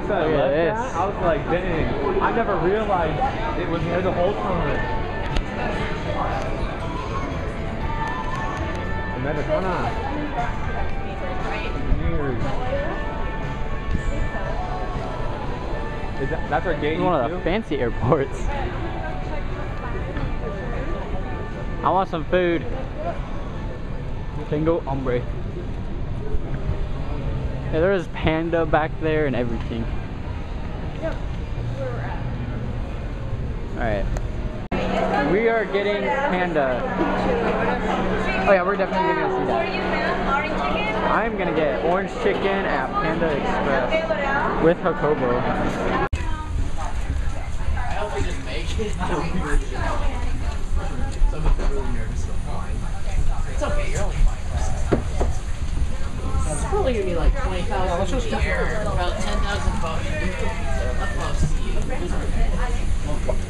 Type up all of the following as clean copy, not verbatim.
fact that I left that, I was like, dang, I never realized it was there the whole time. Americana. That's our gate. One of the fancy airports. I want some food. Tango hombre. Yeah, there is panda back there and everything. Yep, where we're at. Alright. We are getting panda. Oh yeah, we're definitely gonna see that. I'm gonna get orange chicken at Panda Express with Jacobo. I hope we just make it. Someone's really nervous about flying. It's okay, you're only fine. It's probably gonna be like 20,000 a year, about 10,000 bucks. Close to you.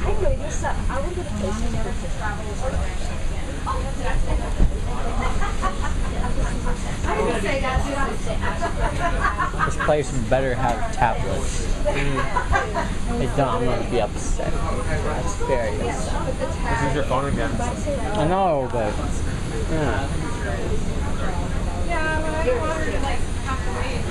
I noticed that I was gonna place never to travel I would say that, dude. I would say that. This place better have tablets. If don't, I'm gonna be upset. That's very upset. This is your phone again. I know, but yeah. Yeah, when I ordered like half the weight.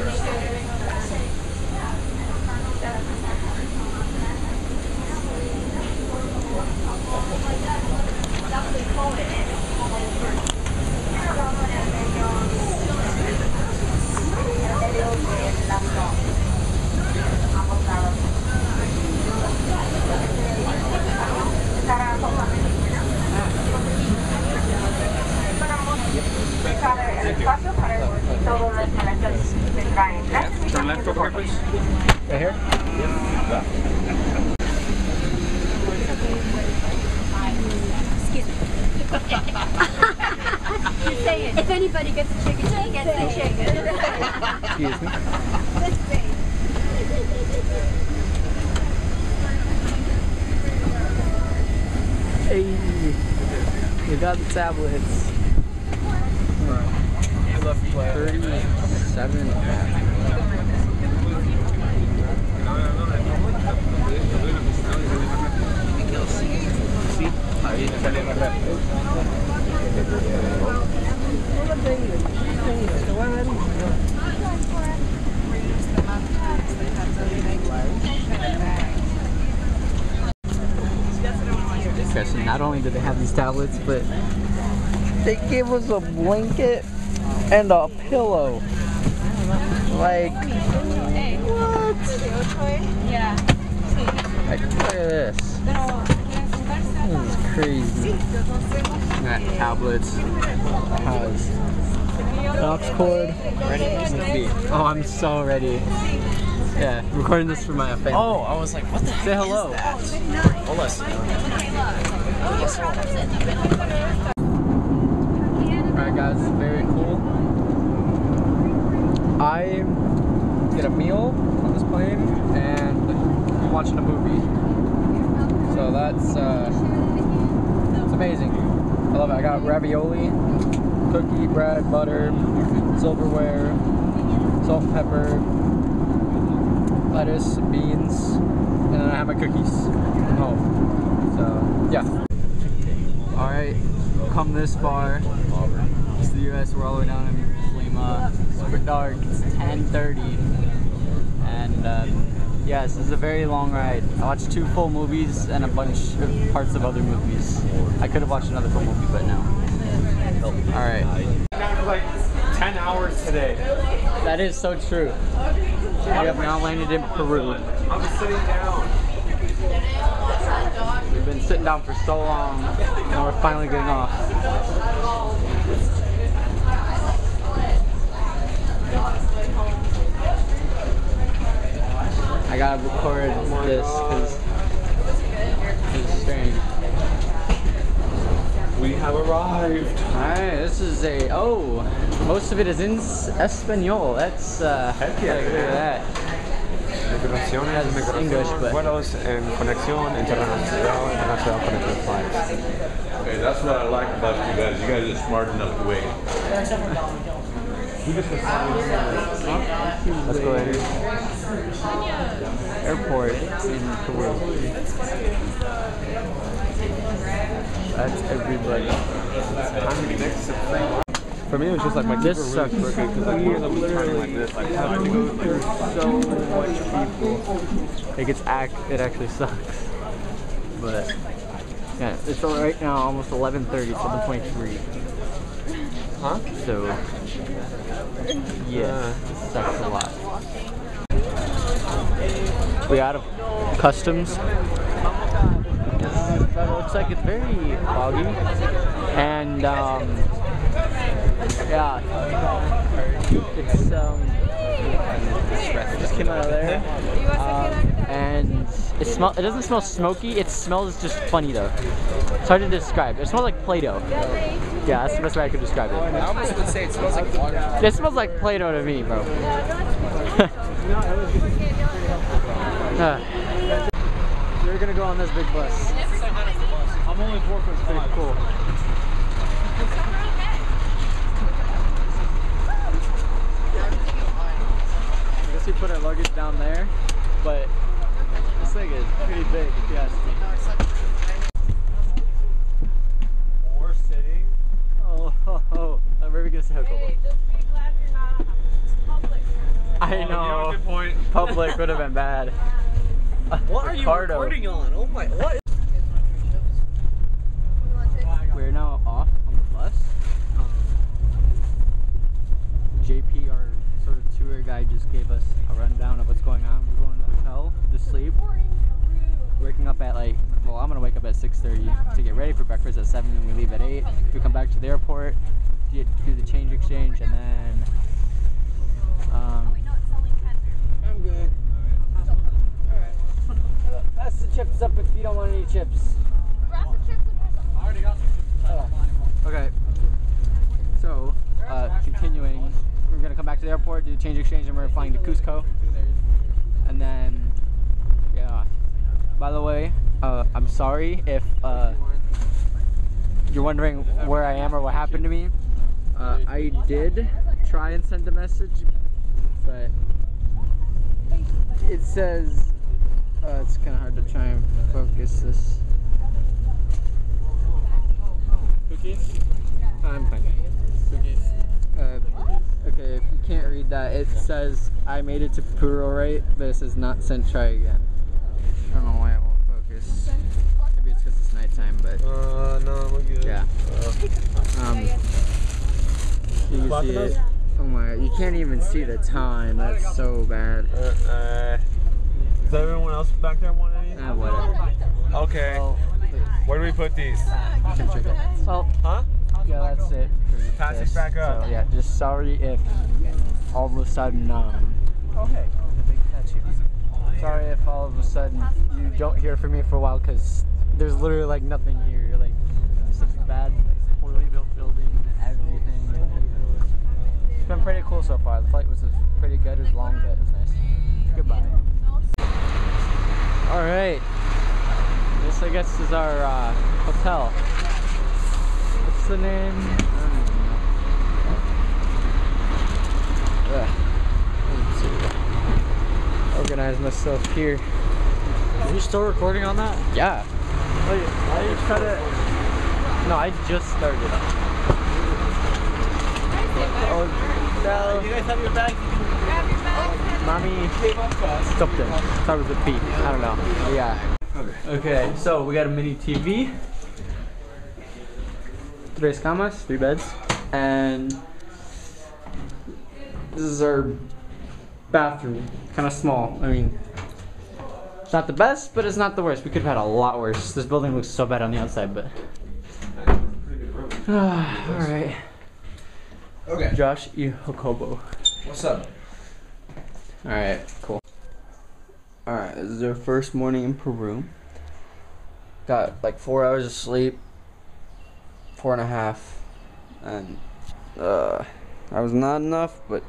Turn left for purpose. Right here? Yeah. Excuse me. If anybody gets a chicken, he gets a chicken. Excuse me. Hey, we got the tablets. 37. Okay, so not only did they have these tablets, but they gave us a blanket and a pillow. Like, what? Yeah. Like, look at this. This is crazy. Got tablets. Has aux cord. Ready? Oh, I'm so ready. Yeah, recording this for my family. Oh, I was like, what the heck Say hello. is that? Hold us. Alright guys, very cool. I get a meal on this plane and I'm watching a movie. So that's it's amazing. I love it. I got ravioli, cookie, bread, butter, silverware, salt and pepper, lettuce, beans, and then I have my cookies from home. So yeah. Alright, come this far. It's the US, we're all the way down in Lima. Super dark, it's 10:30. And yes, this is a very long ride. I watched 2 full movies and a bunch of parts of other movies. I could have watched another full movie, but no. Alright. Like 10 hours today. That is so true. We have now landed in Peru. I'm sitting down. We've been sitting down for so long, and we're finally getting off. I gotta record this because it's strange. We have arrived. Alright, this is most of it is in Espanol. That's, Heck yeah. look at that. That's English, but Vuelos en conexión internacional connected flights. Hey, that's what I like about you guys. You guys are smart enough to wait. Escalator. Airport in Peru. That's everybody. For me, it was just like my This super sucks. really crooked because like We one of them was turning like this, like have to go through so much people. It actually sucks. But yeah, it's right now almost 11:30, 11:23. Huh? So yeah, it sucks a lot. We out of customs. But it looks like it's very foggy, and yeah, it's just came out of there, and it doesn't smell smoky. It smells just funny though. It's hard to describe. It smells like Play-Doh. Yeah, that's the best way I could describe it. I almost would say it smells like water. It smells like Play-Doh to me, bro. We're gonna go on this big bus. I'm only 4 foot Pretty cool. I guess we put our luggage down there, but this thing is pretty big if you ask me. Or sitting. Oh. Where are we gonna say Hokobo? Hey, just be glad you're not public. I You know, know. good point. Public would have been bad. What are you Ricardo. recording on? Oh my, what? We're now off on the bus. JP, our sort of tour guide, just gave us a rundown of what's going on. We're going to the hotel to sleep. Waking up at like, well, I'm gonna wake up at 6:30 to get ready for breakfast at 7, and we leave at 8. We come back to the airport, do the change exchange, and then I'm good. pass the chips up if you don't want any chips. Okay. So, continuing, we're gonna come back to the airport, do the change exchange, and we're flying to Cusco. And then, yeah. By the way, I'm sorry if you're wondering where I am or what happened to me. I did try and send a message, but it says it's kind of hard to try and focus this. Cookies? I'm fine. Cookies. Okay, if you can't read that, it says I made it to Peru right, but it says not sent, try again. I don't know why it won't focus. Maybe it's because it's nighttime, but No, we're good. yeah. You can see it. Oh my god, you can't even see the time. That's so bad. Does everyone else back there want any? Whatever. Okay. Well, Where do we put these? you can check it. Well, Huh? yeah, that's it. for Pass this. these back up. So yeah, just sorry if all of a sudden Oh hey, the big statue. sorry if all of a sudden you don't hear from me for a while, because there's literally like nothing here. Like such a bad, poorly built building and everything. It's been pretty cool so far. The flight was pretty good. It was long, but it was nice. Goodbye. All right. This, I guess, is our hotel. What's the name? I don't even know. Let's see. Organize myself here. Are you still recording on that? Yeah. Wait, why you try to? No, I just started. Oh, no. You guys have your bags? Mommy. Something. Start with a P. I don't know. Yeah. Okay, so we got a mini TV. 3 camas, 3 beds. And this is our bathroom. Kind of small. I mean, it's not the best, but it's not the worst. We could have had a lot worse. This building looks so bad on the outside, but. Alright. Okay. Josh E. Hokobo. What's up? Alright, cool. Alright, this is our first morning in Peru. Got like 4 hours of sleep. 4.5. And that was not enough, but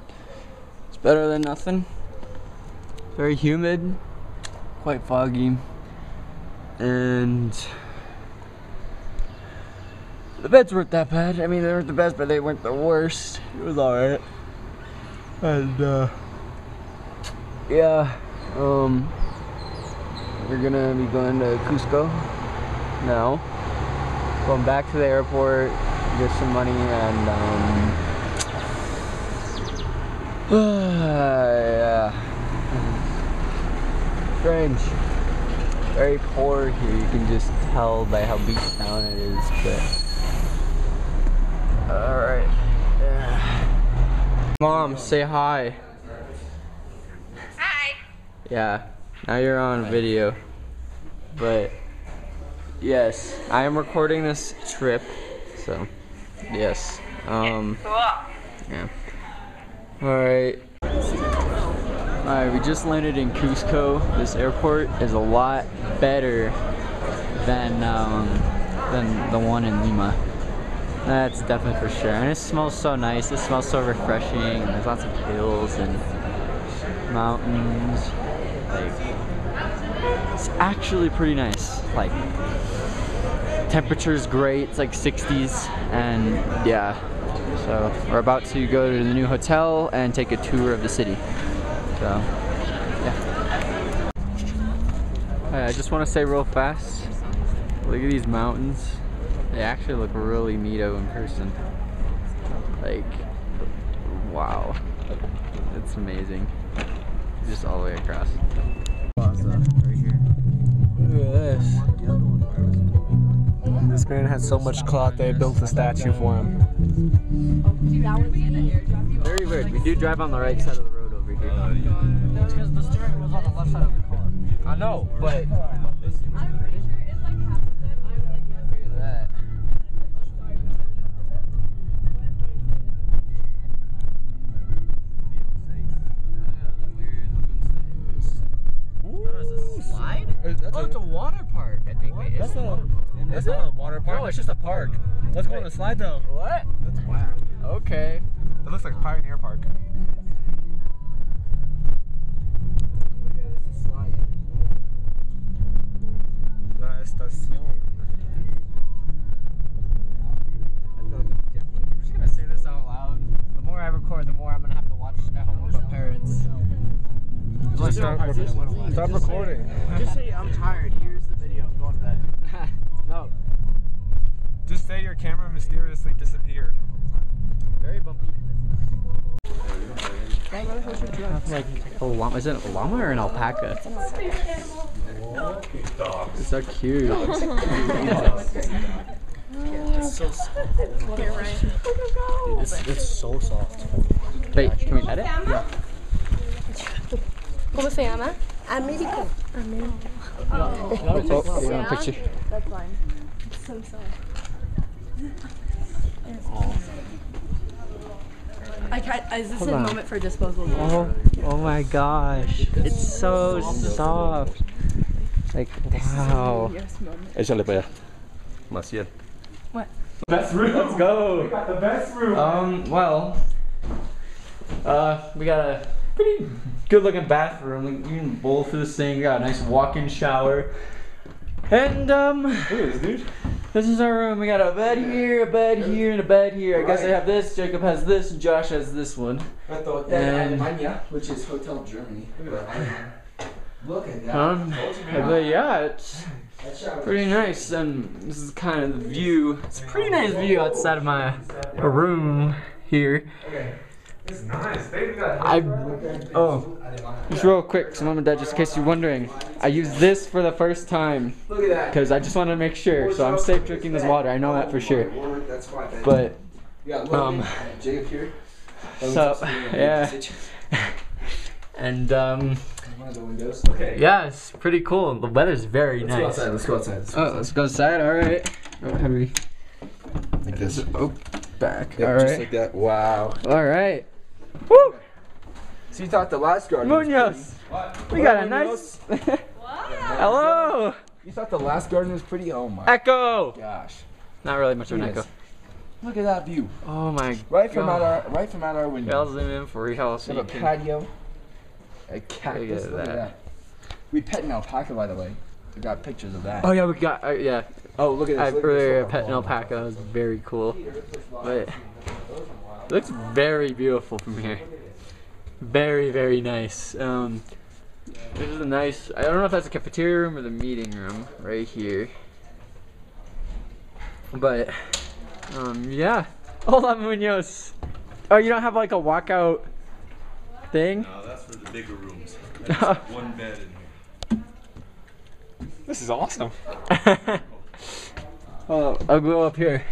it's better than nothing. Very humid, quite foggy, and the beds weren't that bad. I mean, they weren't the best, but they weren't the worst. It was alright. And yeah, we're gonna be going to Cusco now. Going back to the airport, get some money, and yeah. Strange. Very poor here. You can just tell by how beat down it is, but alright. Yeah. Mom, say hi. Hi. Yeah, now you're on video. But yes, I am recording this trip, so yes. Cool. Yeah. Alright. Alright, we just landed in Cusco. This airport is a lot better than the one in Lima. That's definitely for sure. And it smells so nice. It smells so refreshing. And there's lots of hills and mountains. Like, it's actually pretty nice. Like, temperature's great. It's like 60s, and yeah. So we're about to go to the new hotel and take a tour of the city. So yeah. Alright, I just want to say real fast. Look at these mountains. They actually look really neato in person. Like, wow. It's amazing. Just all the way across. Plaza right here. Look at this. This man had so much clout they built a statue for him. Very weird. We do drive on the right side of the road over here. That's because the steering was on the left side of the car. I know, but it's a water park, I think. That's not a water park. No, it's just a park. Let's go on the slide though. What? That's whack. Okay. It looks like Pioneer Park. Look at this slide. La estación. I'm just gonna say this out loud. The more I record, the more I'm gonna have to watch at home with my parents. Stop recording. Just say I'm tired. Here's the video. I'm going to bed. No. Just say your camera mysteriously disappeared. Very bumpy. Like a llama. Is it a llama or an alpaca? It's so cute. It's so soft. It's so soft. Wait, can we pet it? Yeah. ¿Cómo se llama? Américo. Oh, you want a picture? That's fine. It's so soft. I can't. Is this a moment for disposable? Oh my gosh. It's so soft. Like, wow. Échale para allá. Maciel. What? Best room. Let's go. We got the best room. Well, we got a pretty good looking bathroom. Like, you can bowl through this thing. We got a nice walk-in shower. And Look at this, dude. this is our room. We got a bed here, and a bed here. I guess I have this, Jacob has this, and Josh has this one. And which is Hotel Germany. Look at that. but yeah, it's pretty nice. And this is kind of the view. It's a pretty nice view outside of my room here. It's nice. They got Just real quick, so Mom and Dad, just in case you're wondering, I used this for the first time because I just wanted to make sure. So I'm safe drinking this water. I know that for sure. But Jacob here. so yeah, and Okay. yeah, it's pretty cool. The weather's very nice. Let's go outside. Oh, let's go outside. All right. Oh, how do we? Like this. Oh, back. Yep, all just right. like that. Wow. All right. Woo! So you thought the last garden was Munoz. pretty? We got a nice. Hello. You thought the last garden was pretty? Oh my Echo. gosh. Not really much of an echo. Look at that view. Oh my. Right from God. out our window. I'll zoom in for real. So We you have a can. patio. A cactus. Look Look at at that. We pet an alpaca, by the way. We got pictures of that. Oh yeah, we got. Yeah. Oh, look at this. I Look at earlier this. pet an alpaca. That was very cool. But it looks very beautiful from here. Very, very nice. This is a nice, I don't know if that's a cafeteria room or the meeting room right here. But, yeah. Hola, Munoz. Oh, you don't have like a walkout thing? No, that's for the bigger rooms. There's one bed in here. This is awesome. Oh, I'll go up here.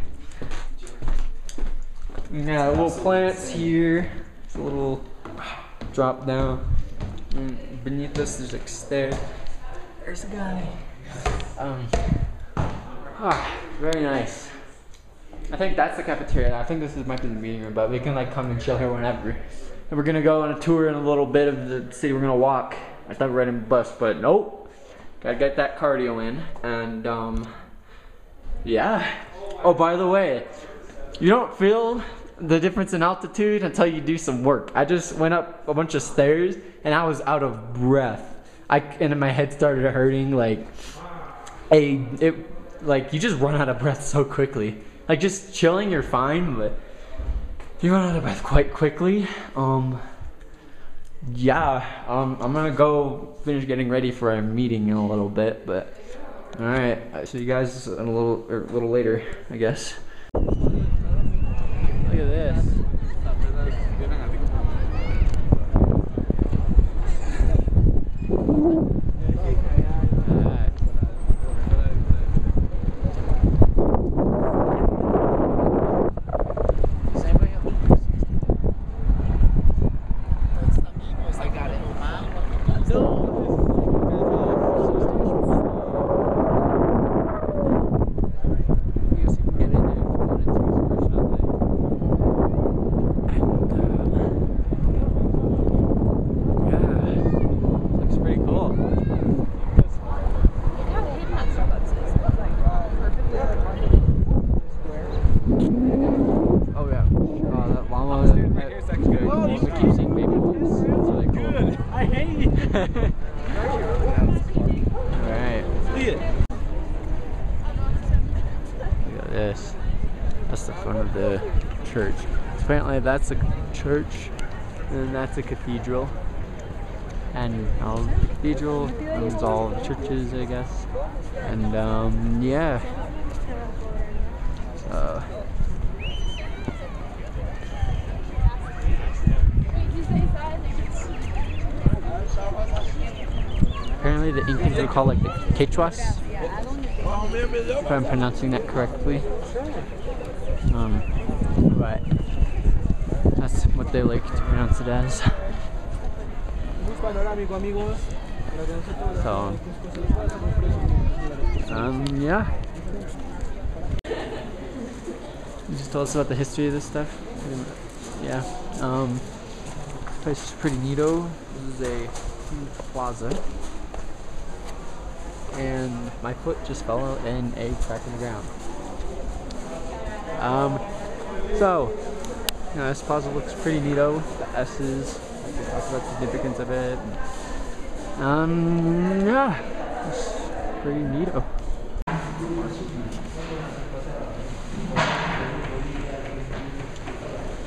Yeah, little plants here. It's a little drop down. And beneath us, there's like stairs. There's a guy. Very nice. I think that's the cafeteria. I think this might be the meeting room, but we can like come and chill here whenever. And we're gonna go on a tour in a little bit of the city. We're gonna walk. I thought we were riding a bus, but nope. Gotta get that cardio in. And yeah. Oh, by the way, you don't feel the difference in altitude until you do some work. I just went up a bunch of stairs and I was out of breath. And my head started hurting like like you just run out of breath so quickly. Like just chilling, you're fine, but you run out of breath quite quickly. Yeah, I'm gonna go finish getting ready for a meeting in a little bit, but all right, I'll see you guys in a little later, I guess. Look at this. This. That's the front of the church. Apparently that's a church and that's a cathedral. And all the cathedral owns all the churches, I guess. And yeah. So apparently the Incans would call like the Quechuas. If I'm pronouncing that correctly. But that's what they like to pronounce it as. So, yeah. You just tell us about the history of this stuff. Yeah. This place is pretty neato. This is a huge plaza. And my foot just fell out in a crack in the ground. So, you know, this plaza looks pretty neato. The S's, we talk about the significance of it. Yeah, it's pretty neato.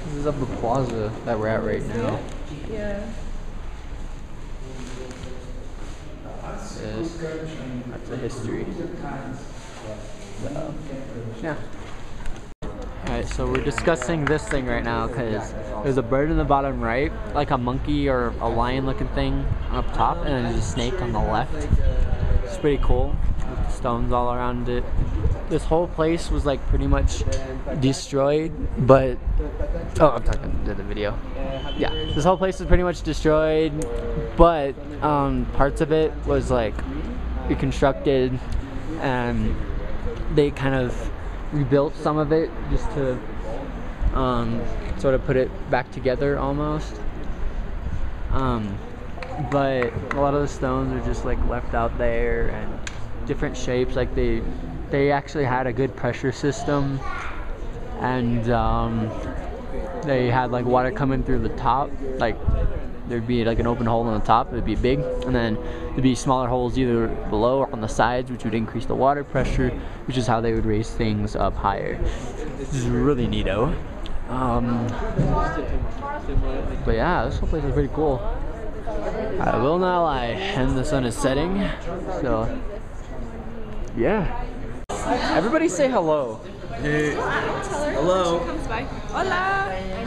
This is of the plaza that we're at right now. Yeah. That's the history. So, yeah. Alright, so we're discussing this thing right now because there's a bird in the bottom right, like a monkey or a lion looking thing up top, and then there's a snake on the left. It's pretty cool, with the stones all around it. This whole place was like pretty much destroyed, but oh, I'm talking to the video. Yeah, this whole place was pretty much destroyed, but parts of it was like reconstructed, and they kind of rebuilt some of it just to sort of put it back together almost. But a lot of the stones are just like left out there and different shapes. Like they actually had a good pressure system, and they had like water coming through the top. Like there'd be like an open hole on the top, it'd be big, and then there'd be smaller holes either below or on the sides, which would increase the water pressure, which is how they would raise things up higher. This is really neato. But yeah, this whole place is pretty cool. I will not lie, and the sun is setting, so yeah. Everybody say hello. Hello.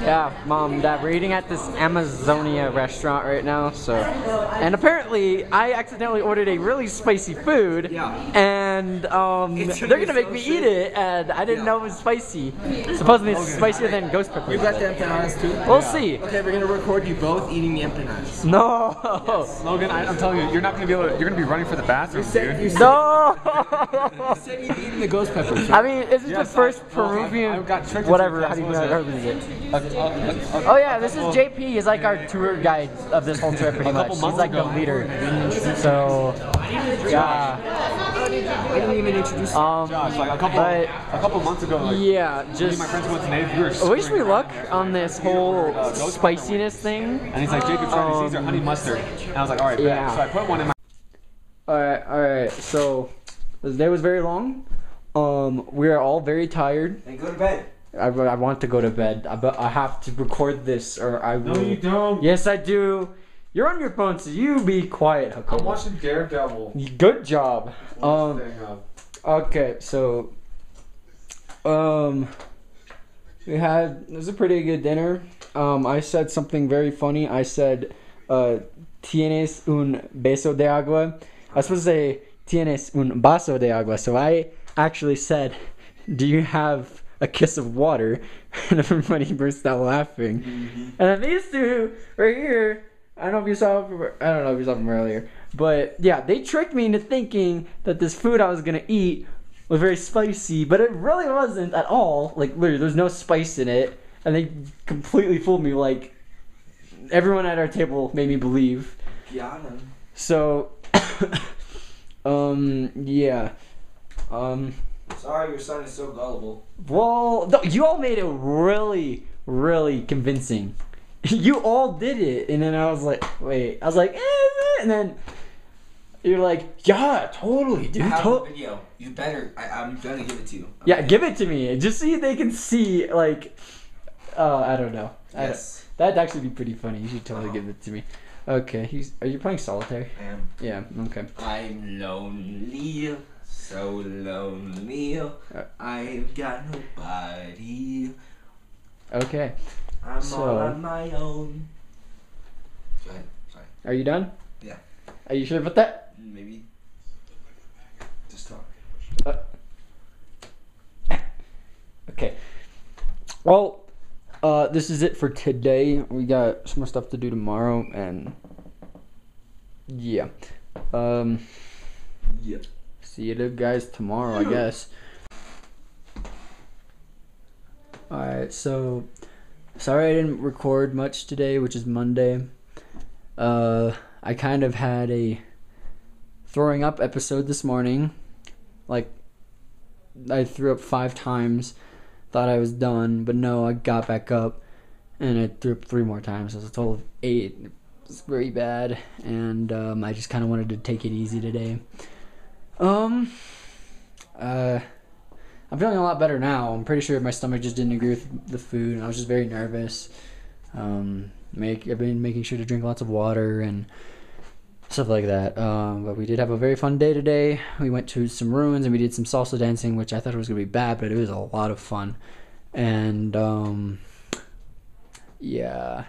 Yeah, Mom, Dad, we're eating at this Amazonia restaurant right now, so. And apparently, I accidentally ordered a really spicy food, and they're gonna make me eat it, and I didn't know it was spicy. Supposedly it's spicier than ghost pepper. You got the empanadas too? We'll see. Okay, we're gonna record you both eating the empanadas. No! Logan, I'm telling you, you're not gonna be able to, you're gonna be running for the bathroom, dude. No! You said you'd eaten the ghost peppers. I mean, this is the first I Peruvian, got tricked whatever, into how do you class, what was pronounce it? Oh yeah, this is JP. He's like our tour guide of this whole trip, pretty much. He's like the leader. So, yeah. I didn't even introduce you. Josh, like a couple months ago, like, Yeah, me and just my friends went to Nave, we were wish me luck on this whole spiciness thing. and he's like, Jacob, trying these are honey mustard. And I was like, alright, Yeah. bet. So I put one in my Alright, so this day was very long. We are all very tired. And go to bed. I want to go to bed, but I have to record this or I will. No, you don't. Yes, I do. You're on your phone, so you be quiet, Hakobo. I'm watching Daredevil. Good job. Staying up. Okay, so it was a pretty good dinner. I said something very funny. I said tienes un beso de agua. I was supposed to say tienes un vaso de agua. So I actually said, do you have a kiss of water? And everybody burst out laughing. And then these two right here, I don't know if you saw them earlier, but yeah, they tricked me into thinking that this food I was gonna eat was very spicy, but it really wasn't at all. Like literally, there's no spice in it, and they completely fooled me. Like everyone at our table made me believe. So, yeah. Sorry, your son is so gullible. Well, no, you all made it really, really convincing. You all did it, and then I was like, wait. I was like, and then you're like, yeah, totally, dude. I have the video. You better. I'm gonna give it to you. Yeah, give it to me. Just so they can see, like, I don't know. Yes. That'd actually be pretty funny. You should totally give it to me. Okay, are you playing solitaire? I am. Yeah, okay. I'm lonely, so lonely. I've got nobody. Okay. I'm So- all on my own. Go ahead. Sorry. Are you done? Yeah. Are you sure about that? Maybe. Just talk. Okay. Well, this is it for today. We got some more stuff to do tomorrow, and yeah. Yeah. See you guys tomorrow, I guess. Alright, so sorry I didn't record much today, which is Monday. I kind of had a throwing up episode this morning. Like, I threw up 5 times. Thought I was done, but no, I got back up and I threw up 3 more times. So it's a total of 8. It was very bad, and I just kind of wanted to take it easy today. I'm feeling a lot better now. I'm pretty sure my stomach just didn't agree with the food, and I was just very nervous. I've been making sure to drink lots of water and stuff like that. But we did have a very fun day today. We went to some ruins and we did some salsa dancing, which I thought it was going to be bad, but it was a lot of fun. And yeah.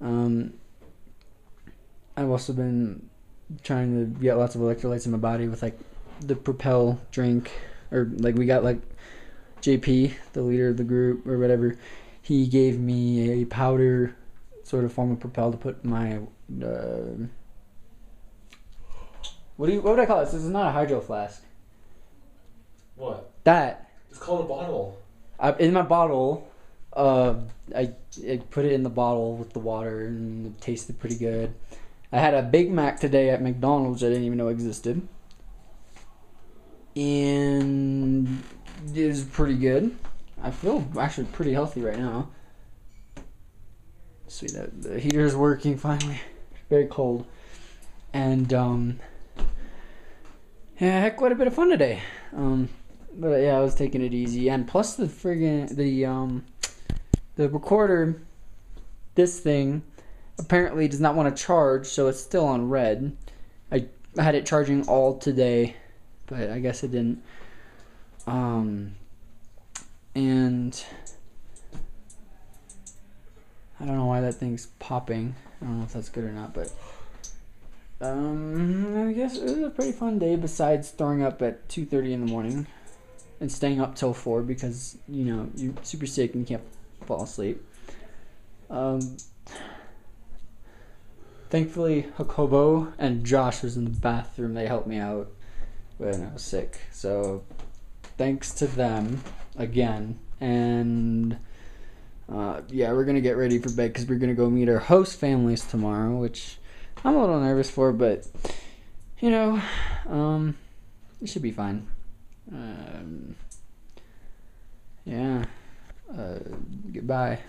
I've also been trying to get lots of electrolytes in my body with like the Propel drink, or like we got like JP, the leader of the group or whatever, he gave me a powder sort of form of Propel to put in my what would I call this? This is not a hydro flask. What? That It's called a bottle. in my bottle. I put it in the bottle with the water, and it tasted pretty good. I had a Big Mac today at McDonald's I didn't even know existed, and it was pretty good. I feel actually pretty healthy right now. Sweet, the heater is working finally. Very cold, and yeah, I had quite a bit of fun today. But yeah, I was taking it easy, and plus the the recorder, this thing, apparently does not want to charge, so it's still on red. I had it charging all today, but I guess it didn't. And I don't know why that thing's popping. I don't know if that's good or not, but I guess it was a pretty fun day besides throwing up at 2:30 in the morning and staying up till 4 because, you know, you're super sick and you can't fall asleep. Thankfully, Jacobo and Josh was in the bathroom. They helped me out when I was sick. So thanks to them again. And yeah, we're going to get ready for bed because we're going to go meet our host families tomorrow, which I'm a little nervous for, but, you know, it should be fine. Yeah. Goodbye.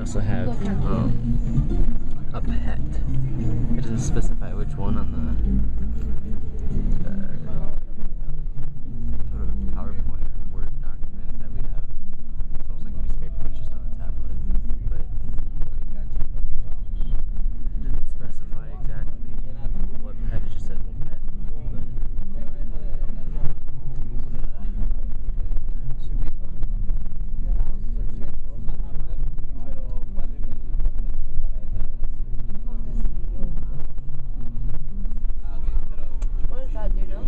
also have a pet. It doesn't specify which one on the sort of PowerPoint or Word document that we have. It's almost like a piece of paper, but it's just on a tablet. But it didn't specify exactly what pet. It just said one pet. But should be fun. What is that, do you know?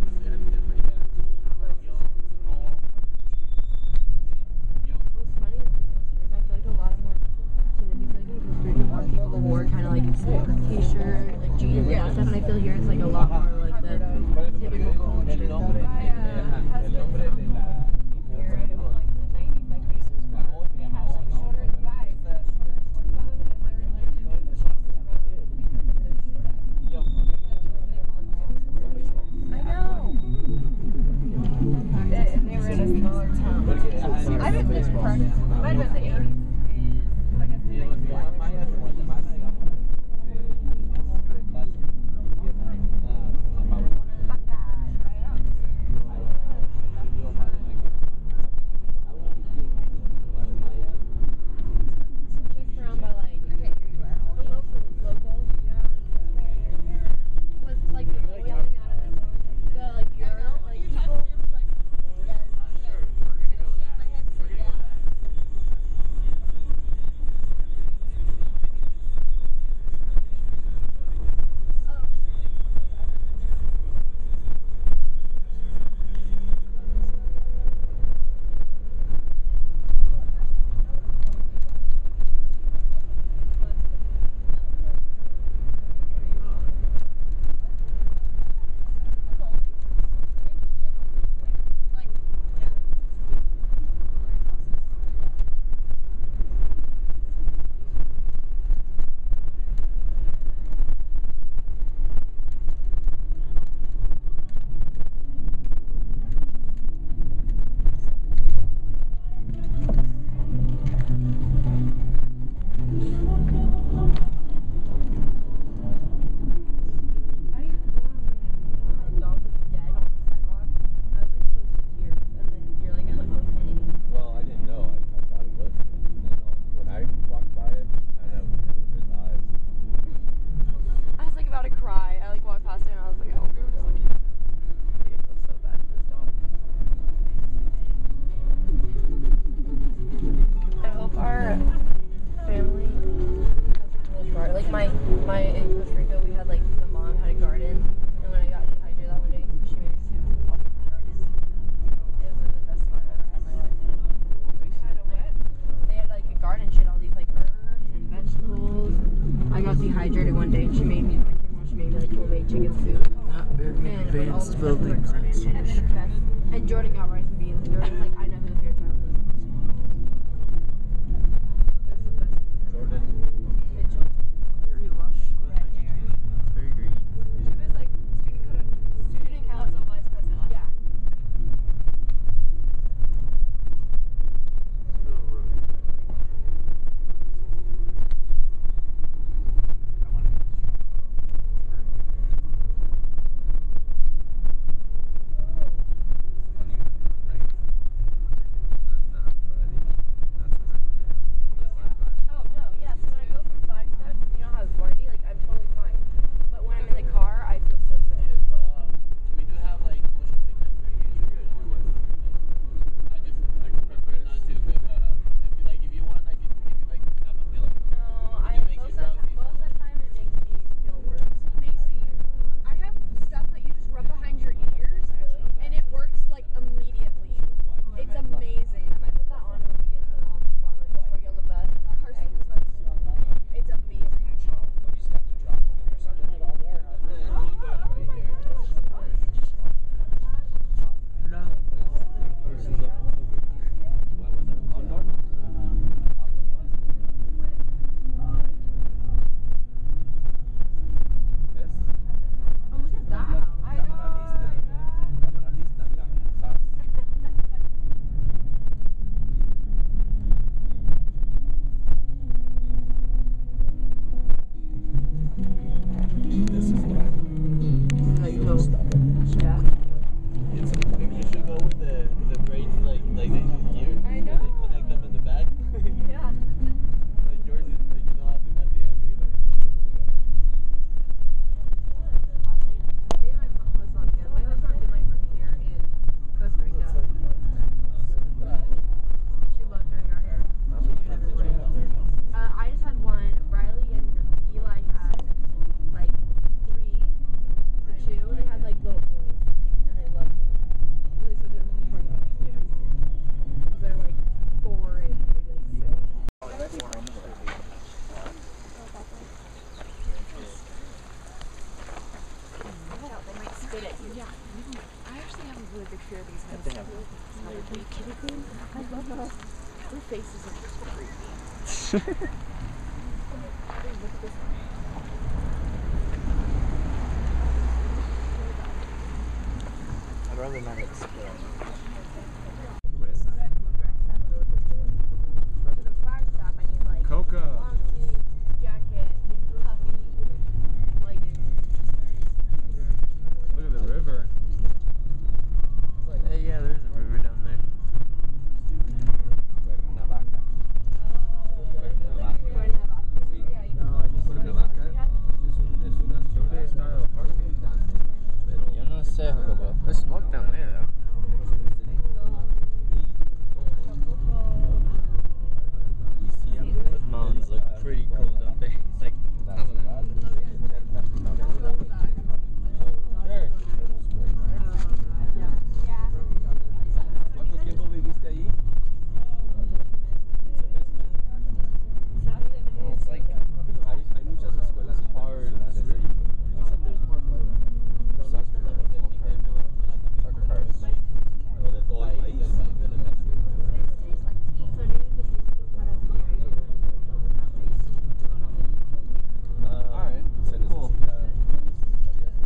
What's funny is in Costa Rica, I feel like a lot more, more people wore kind of like t-shirt, like jeans and stuff, and I feel here it's like a lot more like the typical culture. I know. And they were in a smaller town. I haven't been to practice. Might have been the 80s. Chased around by like locals. Was like the yelling out of the like urinal, like people. Well, I didn't know. I thought it was. When I walked by it, kind of moved his eyes. I was like about to cry. I like walked past it and I was like, oh, we were just looking. I feel so bad for this dog. I hope our family has a cool garden. Like my in Costa Rica, we had like the mom had a garden, and when I got dehydrated that one day, she made me soup off of the garden. It was like the best time I've ever had in my life. They had like a garden, she had all these like herbs and vegetables. I got dehydrated one day and she made me, when I came home, she made me like homemade chicken soup. Not very And with all advanced the stuff in the buildings. garden, and it was the best. And Jordan got rice and beans. Jordan's like, I know who Fairchild is. It was the best. Jordan. Mitchell. Very lush. Red hair. Very green. She was like student council vice president. Yeah. Funny. They have. Are you kidding me? I love her. Her faces are just creepy. I'd rather not explore. Coca. Long sleeve jacket, puffy, leggings. Look at the river. Hey, yeah, there's a river down there. Yo no sé, Jacobo. There's smoke down there, though. Those mountains look pretty cool, don't they? It's like top of that. ¿Cuánto tiempo viviste allí? Oh, it's like Hay muchas escuelas hard. Soccer cards. pero de todo el país. Alright, Se cool. necesita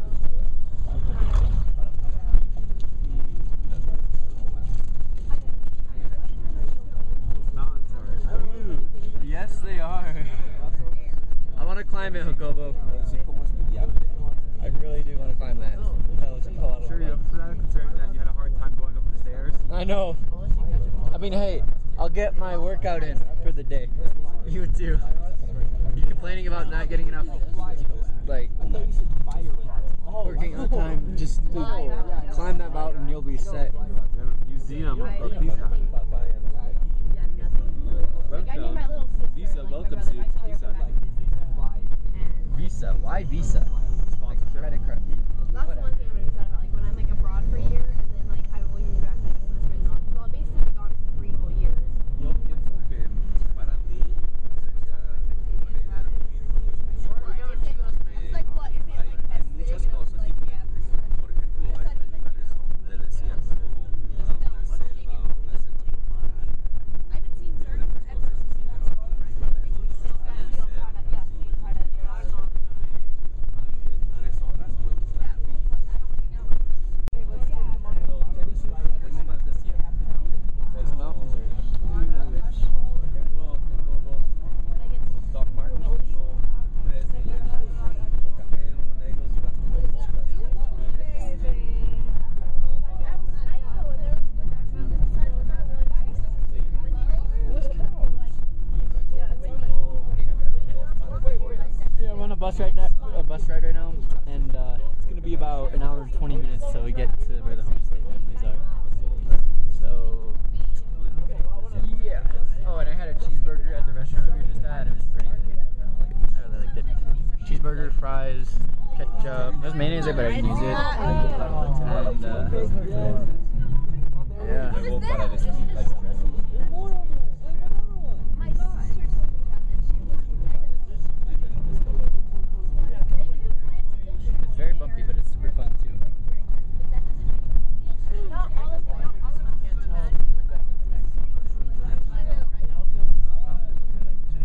Yes, they are. I want to climb it, Jacobo. decir como estudiante. I really do want to climb that. That looks like a lot of Sure, you're fun. concerned that you had a hard time going up the stairs. I know. I mean, hey, I'll get my workout in for the day. You too. You're complaining about not getting enough, like, working on time. Just climb that mountain, you'll be set. Museum of Pisa. Visa welcomes you to Pisa. Visa? Why Visa? Sponsorship. Credit card. That's the one thing I'm really sad about. Like when I'm like abroad for a year and then like I will be back like a semester and not. So I'll basically be gone for 3 whole years. Yo pienso que para ti sería buena idea vivir con los mismos. It's like what? Is it like Hay muchas cosas diferentes. Por ejemplo, hay lugares de desierto, una selva, una selva. I haven't seen Zerg forever since that's Those mountains are huge. Yeah, I'm on a bus ride right now, and it's gonna be about an hour and 20 minutes till we get to where the homestay families are. So, yeah. Oh, and I had a cheeseburger at the restaurant we were just at, and it was pretty good. I really liked it. Cheeseburger, fries, ketchup. There's mayonnaise there, but I didn't use it. And, yeah. Luego para desquitar It's very bumpy, but it's super fun too.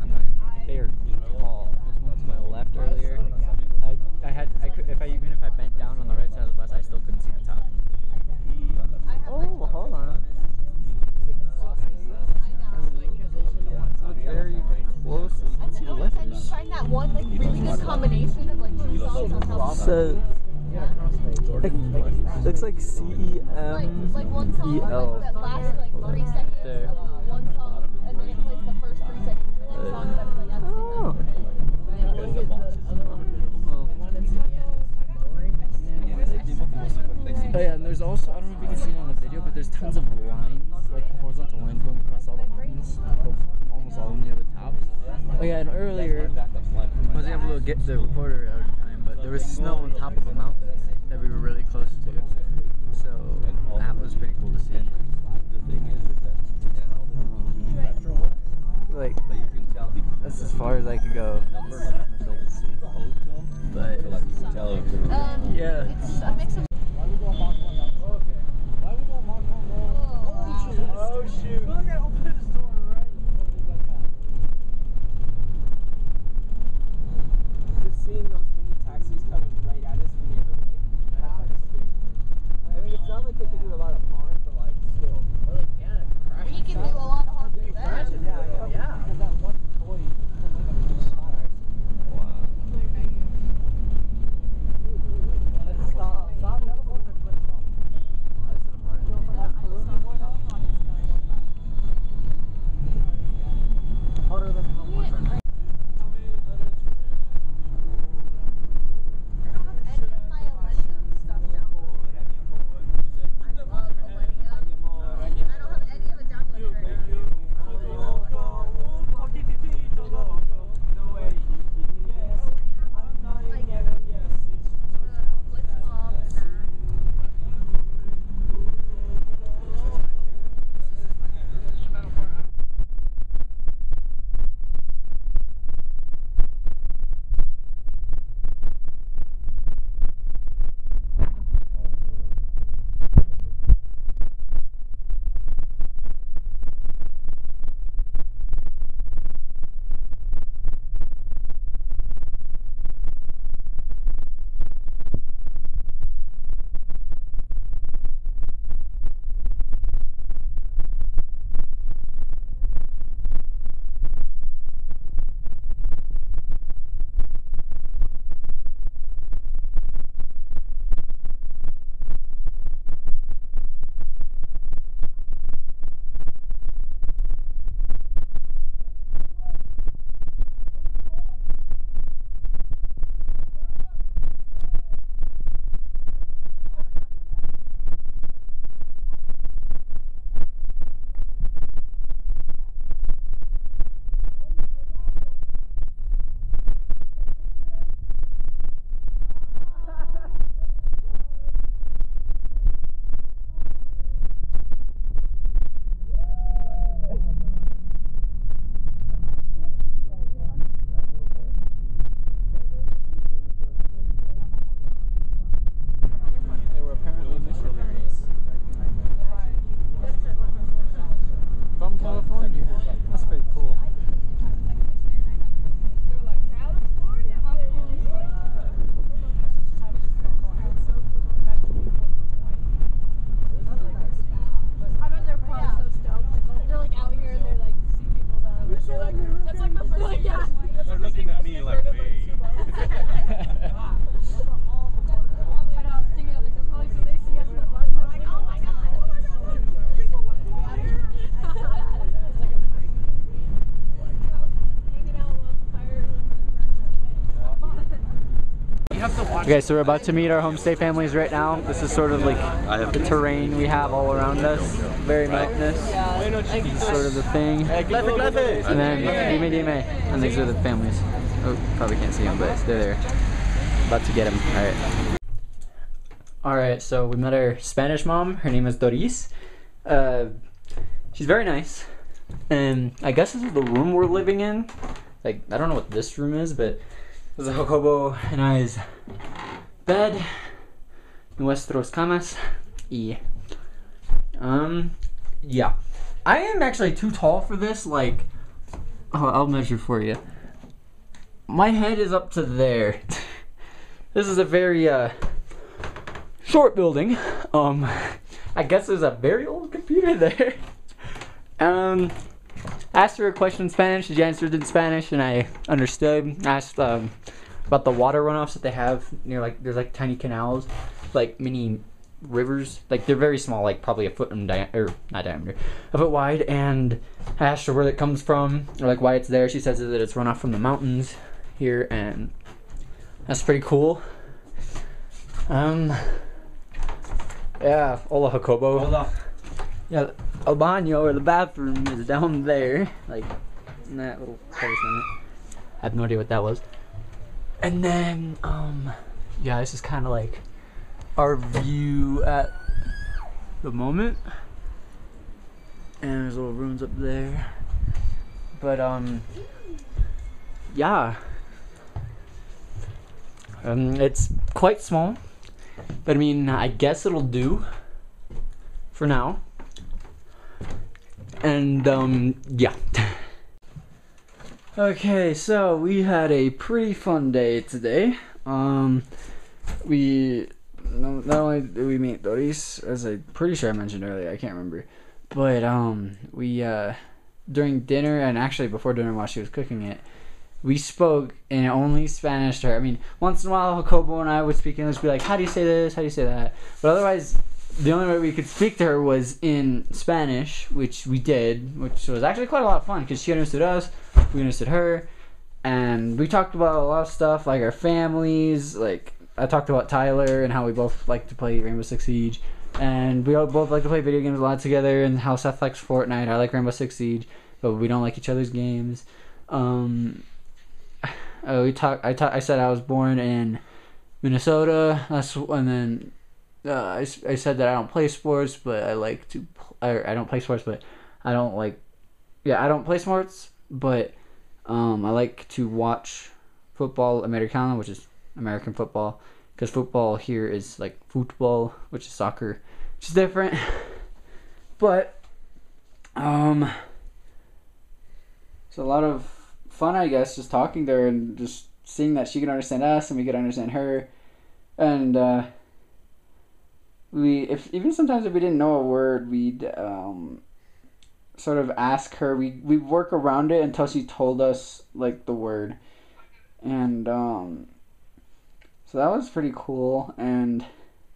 I'm not even very tall. There's one to my left earlier. Even if I bent down on the right side of the bus, I still couldn't see the top. Oh, hold on. Look very closely to the left. Find that one like really good combination of like 2 songs on top of So, it looks like CEM. like one song EL. that lasts like 3 seconds. There. One song, and then it plays the first 3 seconds. And then songs that play at the same time. Oh yeah, and there's also, I don't know if you can see it on the video, but there's tons of lines, like horizontal lines going across all the mountains, almost all near the tops. Oh yeah, and earlier, I wasn't able to get the recorder out in time, but there was snow on top of a mountain that we were really close to. So that was pretty cool to see. The thing is that now they're retro, Like, but you can tell because that's as far as I could go. number like as much as I can see. But, So like you can tell if they're yeah. It's a mix of Okay, so we're about to meet our homestay families right now. This is sort of like the terrain we have all around us. Very mountainous. This is sort of the thing. And then dime. And these are the families. Oh, probably can't see them, but they're there. About to get them. Alright. Alright, so we met our Spanish mom. Her name is Doris. She's very nice. And I guess this is the room we're living in. Like, I don't know what this room is, but this is Jacobo and I's bed. Nuestros camas. Y yeah. I am actually too tall for this. Like, oh, I'll measure for you. My head is up to there. This is a very short building. I guess there's a very old computer there. Asked her a question in Spanish. She answered in Spanish, and I understood. Asked about the water runoffs that they have near, like, there's like tiny canals, like mini rivers. Like, they're very small, like probably a foot in diameter, not diameter, a foot wide. And I asked her where it comes from, or like why it's there. She says that it's runoff from the mountains here, and that's pretty cool. Yeah, hola Jacobo. Hola. Yeah, el baño, or the bathroom, is down there, like in that little place on it. I have no idea what that was. And then, yeah, this is kind of like our view at the moment. And there's little rooms up there. But yeah, it's quite small. But I mean, I guess it'll do for now. And yeah. Okay, so we had a pretty fun day today. We not only did we meet Doris, as I'm pretty sure I mentioned earlier, I can't remember, but we during dinner, and actually before dinner while she was cooking it, we spoke in only Spanish to her. I mean, once in a while Jacobo and I would speak English, be like, how do you say this, how do you say that? But otherwise, the only way we could speak to her was in Spanish, which we did, which was actually quite a lot of fun, because she understood us, we understood her, and we talked about a lot of stuff, like our families. Like, I talked about Tyler and how we both like to play Rainbow Six Siege, and we both like to play video games a lot together, and how Seth likes Fortnite. I like Rainbow Six Siege, but we don't like each other's games. I said I was born in Minnesota. And then I said that I don't play sports, but I like to. I don't play sports, but I don't like. Yeah, I don't play sports, but I like to watch football Americano, which is American football, because football here is like football, which is soccer, which is different. But it's a lot of fun, I guess, just talking to her and just seeing that she could understand us and we could understand her. And even sometimes if we didn't know a word, we'd sort of ask her. We'd work around it until she told us like the word. And so that was pretty cool. And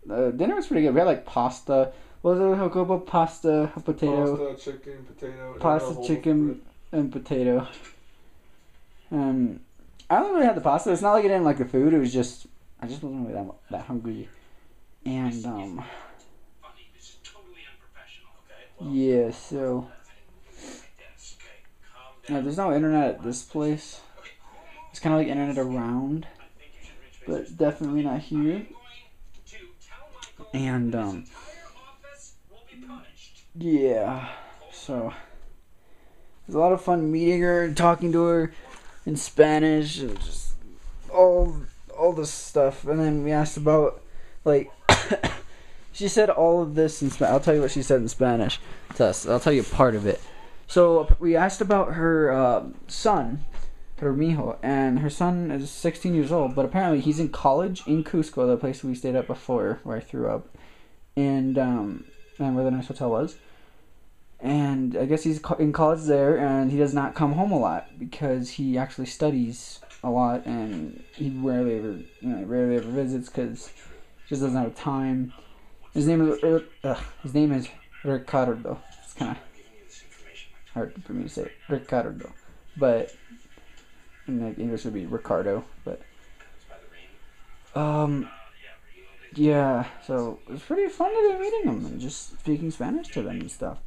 dinner was pretty good. We had like pasta. What was it, Jacobo? Pasta, a potato. Pasta, chicken, potato. Pasta, chicken, and potato. I don't really have the pasta. It's not like I didn't like the food. It was just I just wasn't really that hungry. And yeah. So there's no internet at this place. It's kind of like internet around, but definitely not here. And yeah. So it was a lot of fun meeting her and talking to her in Spanish and just all this stuff. And then we asked about, like, she said all of this in Spanish. I'll tell you what she said in Spanish to us. I'll tell you part of it. So we asked about her son, her mijo, and her son is 16 years old, but apparently he's in college in Cusco, the place we stayed at before, where I threw up, and where the nice hotel was. And I guess he's in college there, and he does not come home a lot because he actually studies a lot, and he rarely ever visits because he just doesn't have time. His name is Ricardo. It's kind of hard for me to say, Ricardo, but in like English would be Ricardo. But Yeah, so it was pretty fun today meeting them and just speaking Spanish to them and stuff.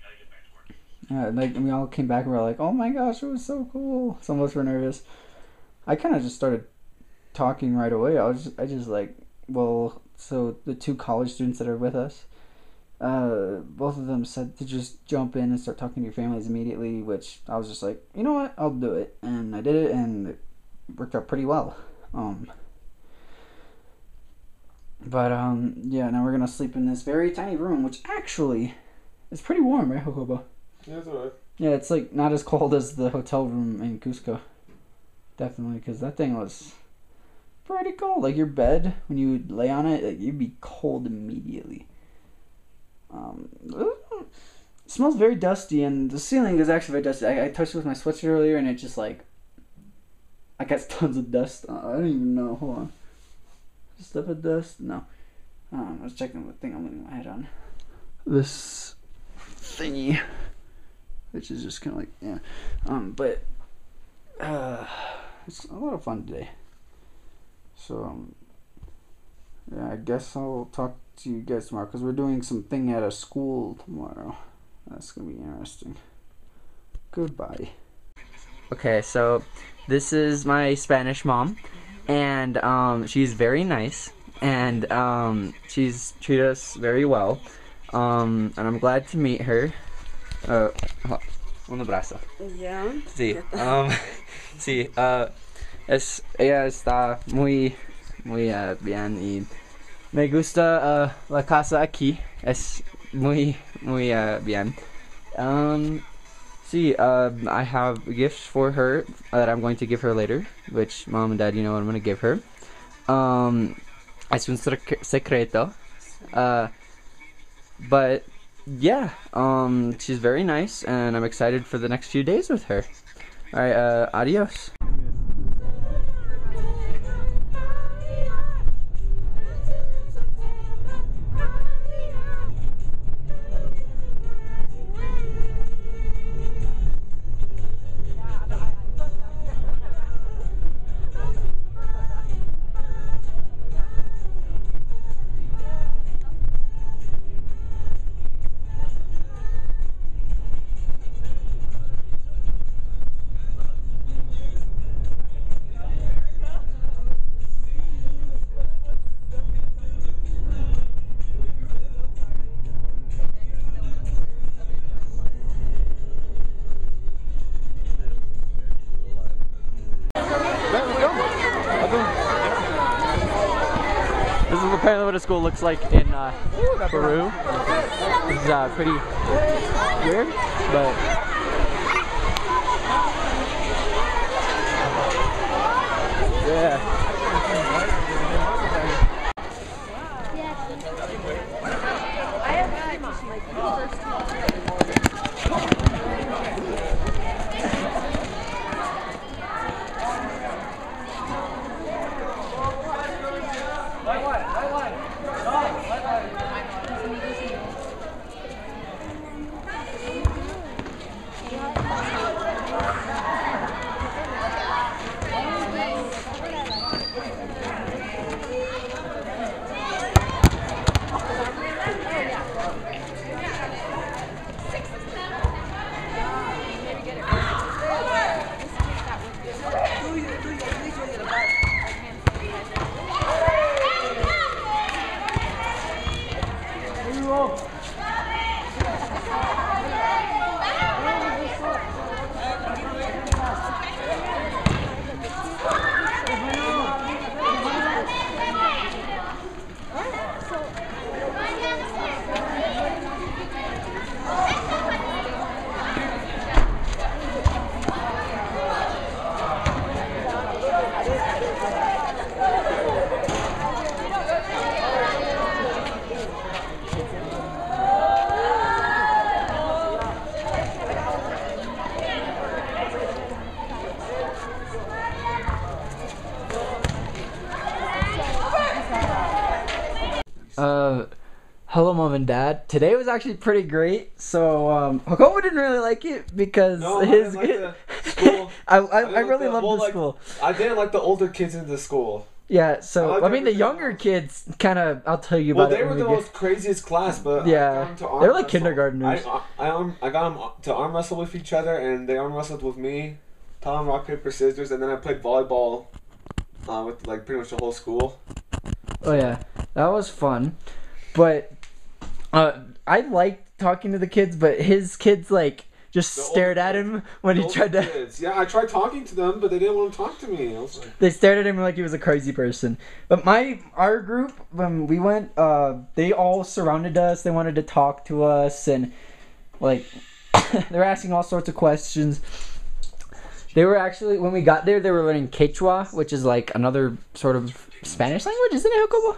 Like we all came back and we were like, oh my gosh, it was so cool. Some of us were nervous. I kind of just started talking right away. I just like, well, so the 2 college students that are with us, both of them said to just jump in and start talking to your families immediately, which I was just like, you know what, I'll do it. And I did it, and it worked out pretty well. Yeah, now we're gonna sleep in this very tiny room, which actually is pretty warm, right, Jojoba? Yeah, that's alright. Yeah, it's like not as cold as the hotel room in Cusco. Definitely, because that thing was pretty cold. Like your bed, when you would lay on it, like, you'd be cold immediately. It smells very dusty, and the ceiling is actually very dusty. I touched it with my sweatshirt earlier, and it just like, I got tons of dust. I don't even know. Hold on. Stuff of dust? No. I was checking the thing I'm leaving my head on. This thingy, which is just kind of like, yeah. But it's a lot of fun today. So yeah, I guess I'll talk to you guys tomorrow because we're doing something at a school tomorrow. That's gonna be interesting. Goodbye. Okay, so this is my Spanish mom. And she's very nice, and she's treated us very well, and I'm glad to meet her. Un abrazo. Yeah. Sí. Sí. Ella está muy bien y me gusta la casa aquí. Es muy bien. See, I have gifts for her that I'm going to give her later, which Mom and Dad, you know what I'm going to give her. Es un secreto. But yeah, she's very nice, and I'm excited for the next few days with her. Alright, adios. This is apparently what a school looks like in Peru. It's pretty weird, but yeah. Hello Mom and Dad. Today was actually pretty great. So Jacobo didn't really like it because I didn't like the school. I really loved the school. I didn't like the older kids in the school. Yeah, so liked I mean the everything younger else. kids kind of. I'll tell you Well, about it. they were when the we get- most craziest class, but Yeah. I got 'em to arm They were like wrestle. kindergartners. I got them to arm wrestle with each other, and they arm wrestled with me. Tom, rock, paper, scissors, and then I played volleyball with like pretty much the whole school. Oh yeah, that was fun, but I liked talking to the kids, but his kids like just The stared older at kids. him when he Those tried to. kids. Yeah, I tried talking to them, but they didn't want to talk to me. I was like, They stared at him like he was a crazy person. But our group when we went, they all surrounded us. They wanted to talk to us, and like they were asking all sorts of questions. They were actually, when we got there, they were learning Quechua, which is like another sort of Spanish language, isn't it, Jacobo?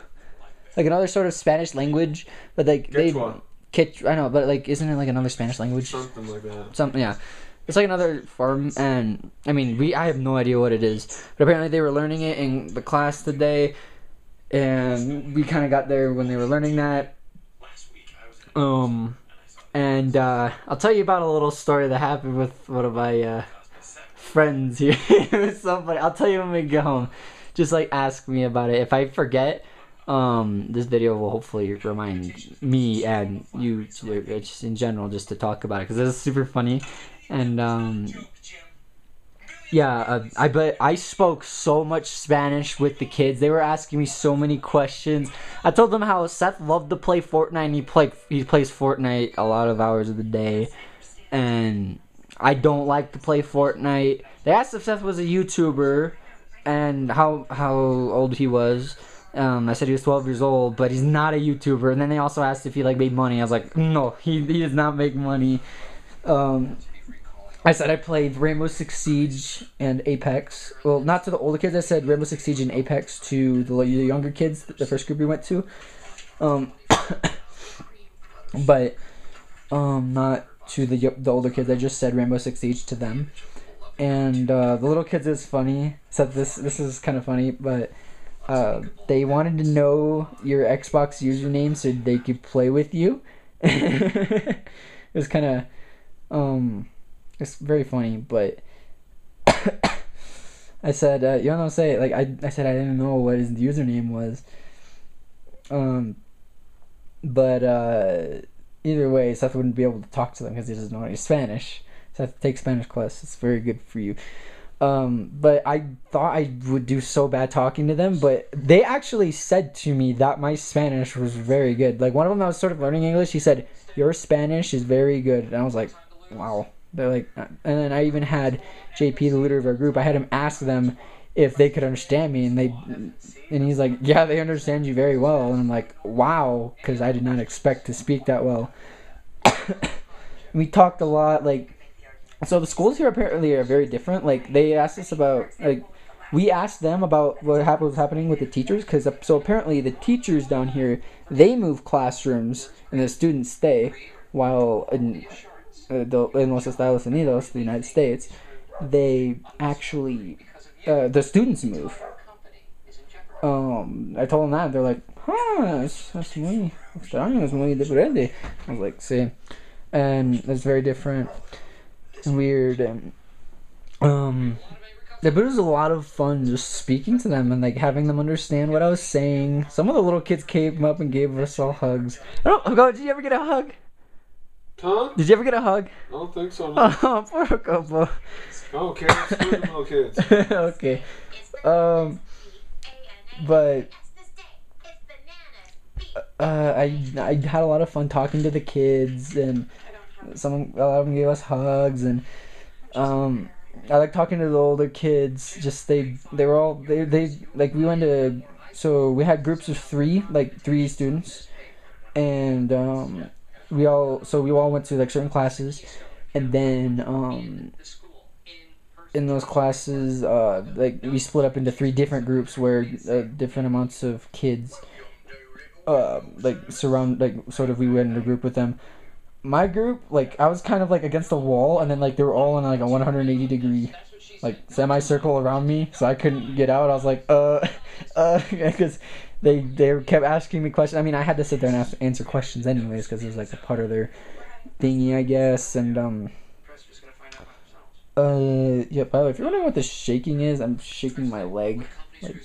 Like another sort of Spanish language, but like Quechua. I know, but like, isn't it like another Spanish language? something like that. Something, yeah. It's like another form, and I mean, I have no idea what it is, but apparently they were learning it in the class today, and we kind of got there when they were learning that. And I'll tell you about a little story that happened with one of my friends here. It was so funny. I'll tell you when we get home. Just like ask me about it. If I forget, this video will hopefully remind me and you, just in general, just to talk about it because it's super funny. And yeah, I spoke so much Spanish with the kids. They were asking me so many questions. I told them how Seth loved to play Fortnite, and he plays Fortnite a lot of hours of the day, and I don't like to play Fortnite. They asked if Seth was a YouTuber and how old he was. I said he was 12 years old, but he's not a YouTuber. And then they also asked if he like made money. I was like, no, he does not make money. I said I played Rainbow Six Siege and Apex. Well, not to the older kids. I said Rainbow Six Siege and Apex to the younger kids, the first group we went to. But not to the older kids. I just said Rainbow Six Siege to them. And the little kids is funny. So this is kind of funny, but they wanted to know your Xbox username so they could play with you. It was kind of it's very funny, but I said, you don't say it. Like I said I didn't know what his username was. But either way, Seth wouldn't be able to talk to them because he doesn't know any Spanish. Seth takes Spanish class. It's very good for you. But I thought I would do so bad talking to them, but they actually said to me that my Spanish was very good. Like one of them that was sort of learning English, he said, "Your Spanish is very good," and I was like, "Wow." They're like, and then I even had JP, the leader of our group, I had him ask them if they could understand me, and he's like, "Yeah, they understand you very well," and I'm like, "Wow," because I did not expect to speak that well. We talked a lot, like. So the schools here apparently are very different. Like they asked us about, like, we asked them about what was happening with the teachers, because so apparently the teachers down here, they move classrooms and the students stay, while in Los Estados Unidos, the United States, they actually the students move. I told them that, they're like, that's muy extraño, es muy diferente. I was like, sí, and it's very different. Weird, and but it was a lot of fun just speaking to them and like having them understand what I was saying. Some of the little kids came up and gave us all hugs. Did you ever get a hug? Huh? Did you ever get a hug? I don't think so. No. Oh, poor Copo. Okay, screw the little kids. Okay. But I had a lot of fun talking to the kids, and a lot of them gave us hugs, and I like talking to the older kids. Just they like, we went to, so we had groups of three students, and we all went to like certain classes, and then in those classes like we split up into three different groups where different amounts of kids like surround, like sort of we went in a group with them. My group, like, I was kind of like against the wall, and then like they were all in like a 180 degree like semicircle around me, so I couldn't get out. I was like because they kept asking me questions. I mean, I had to sit there and answer questions anyways because it was like a part of their thingy, I guess. And yeah, by the way, if you're wondering what the shaking is, I'm shaking my leg. Like,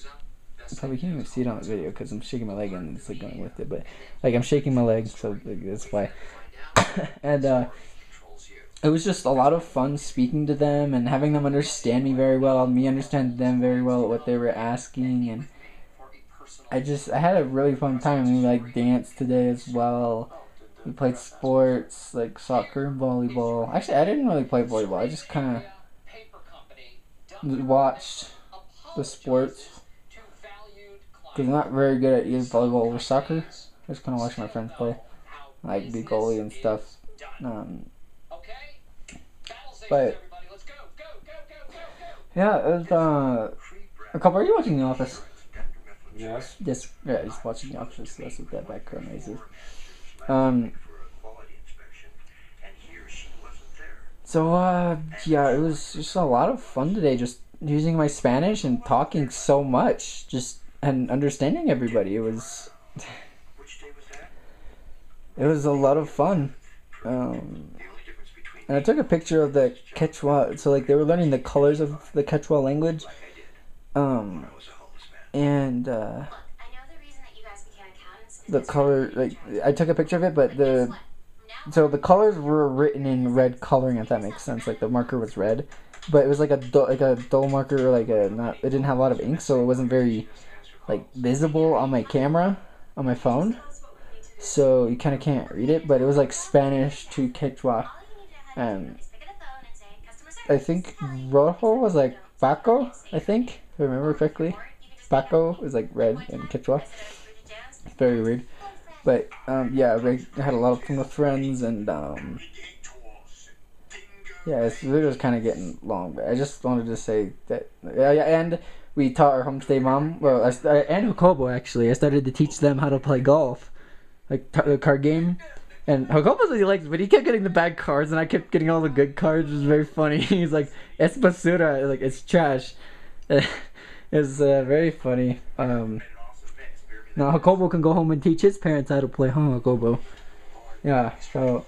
probably can't even see it on the video because I'm shaking my leg and it's like going with it, but like I'm shaking my leg, so like, that's why. And it was just a lot of fun speaking to them and having them understand me very well, me understand them very well, what they were asking, and I had a really fun time. We like danced today as well. We played sports like soccer and volleyball. Actually, I didn't really play volleyball. I just kind of watched the sports because I'm not very good at either volleyball or soccer. I just kind of watch my friends play, like be goalie and stuff. But yeah, it was a couple. Are you watching The Office? Yes. Yes. Yeah, just watching The Office. That's what that background noise is. So yeah, it was just a lot of fun today. Just using my Spanish and talking so much, just and understanding everybody. It was a lot of fun. And I took a picture of the Quechua, so like they were learning the colors of the Quechua language. And the color, like I took a picture of it, but the colors were written in red coloring, if that makes sense. Like the marker was red, but it was like a dull marker, like it didn't have a lot of ink, so it wasn't very like visible on my camera, on my phone. So you kind of can't read it, but it was like Spanish to Quechua. I think rojo was like Paco, I think, if I remember correctly. Paco was like red in Quechua. It's very weird. But yeah, I had a lot of fun with friends, and yeah, this video is kind of getting long, but I just wanted to say that, and we taught our homestay mom, well, and Hokobo actually, I started to teach them how to play golf, like the card game. And Hokobo really liked it, but he kept getting the bad cards, and I kept getting all the good cards. It was very funny. He's like, "Es basura," like it's trash. It was very funny. Now Hokobo can go home and teach his parents how to play, huh, Hokobo? Yeah. So,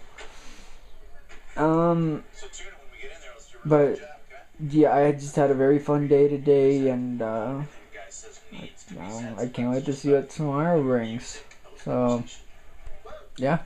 but yeah, I just had a very fun day today, and I can't wait to see what tomorrow brings. So, yeah.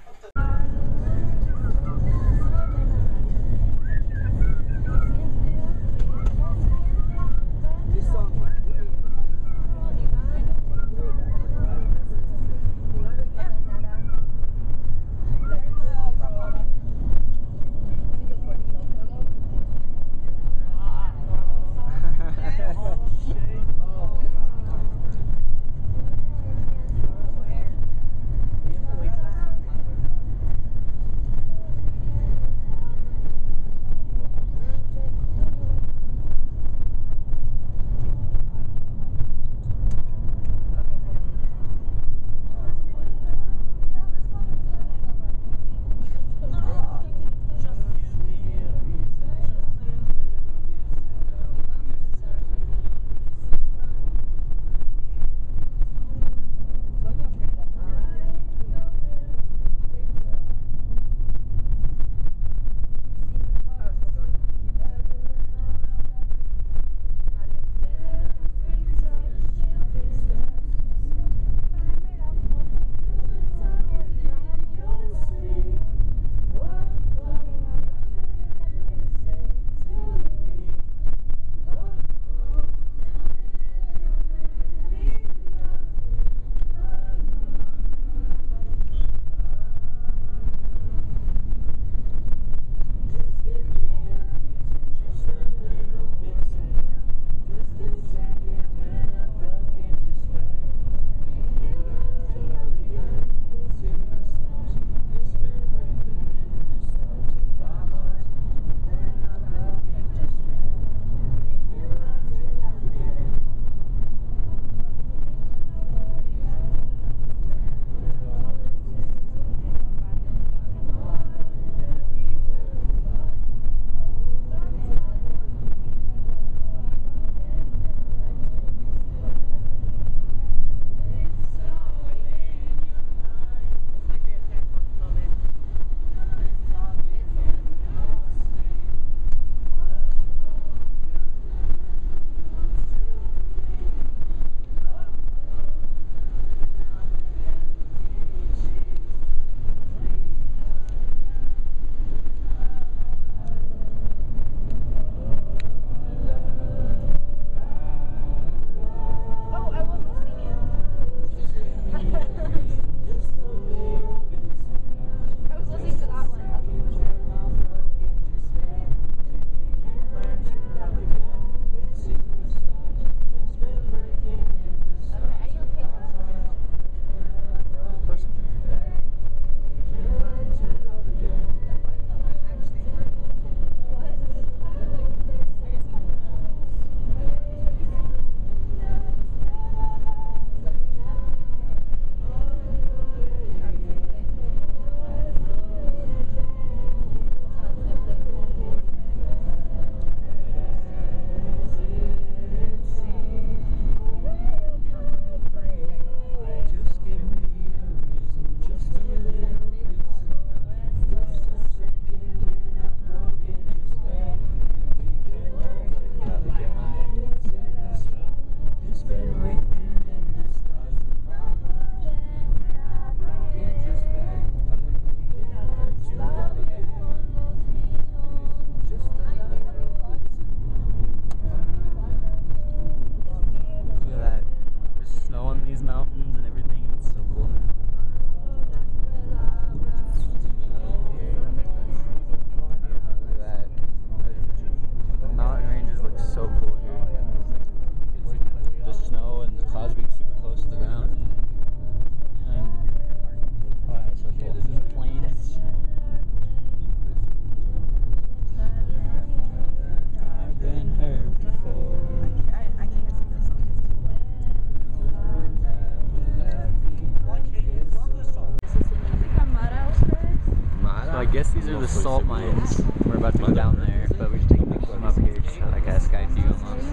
the salt mines. We're about to go down there, but we're just taking pictures from up here, just kind of like a sky view almost.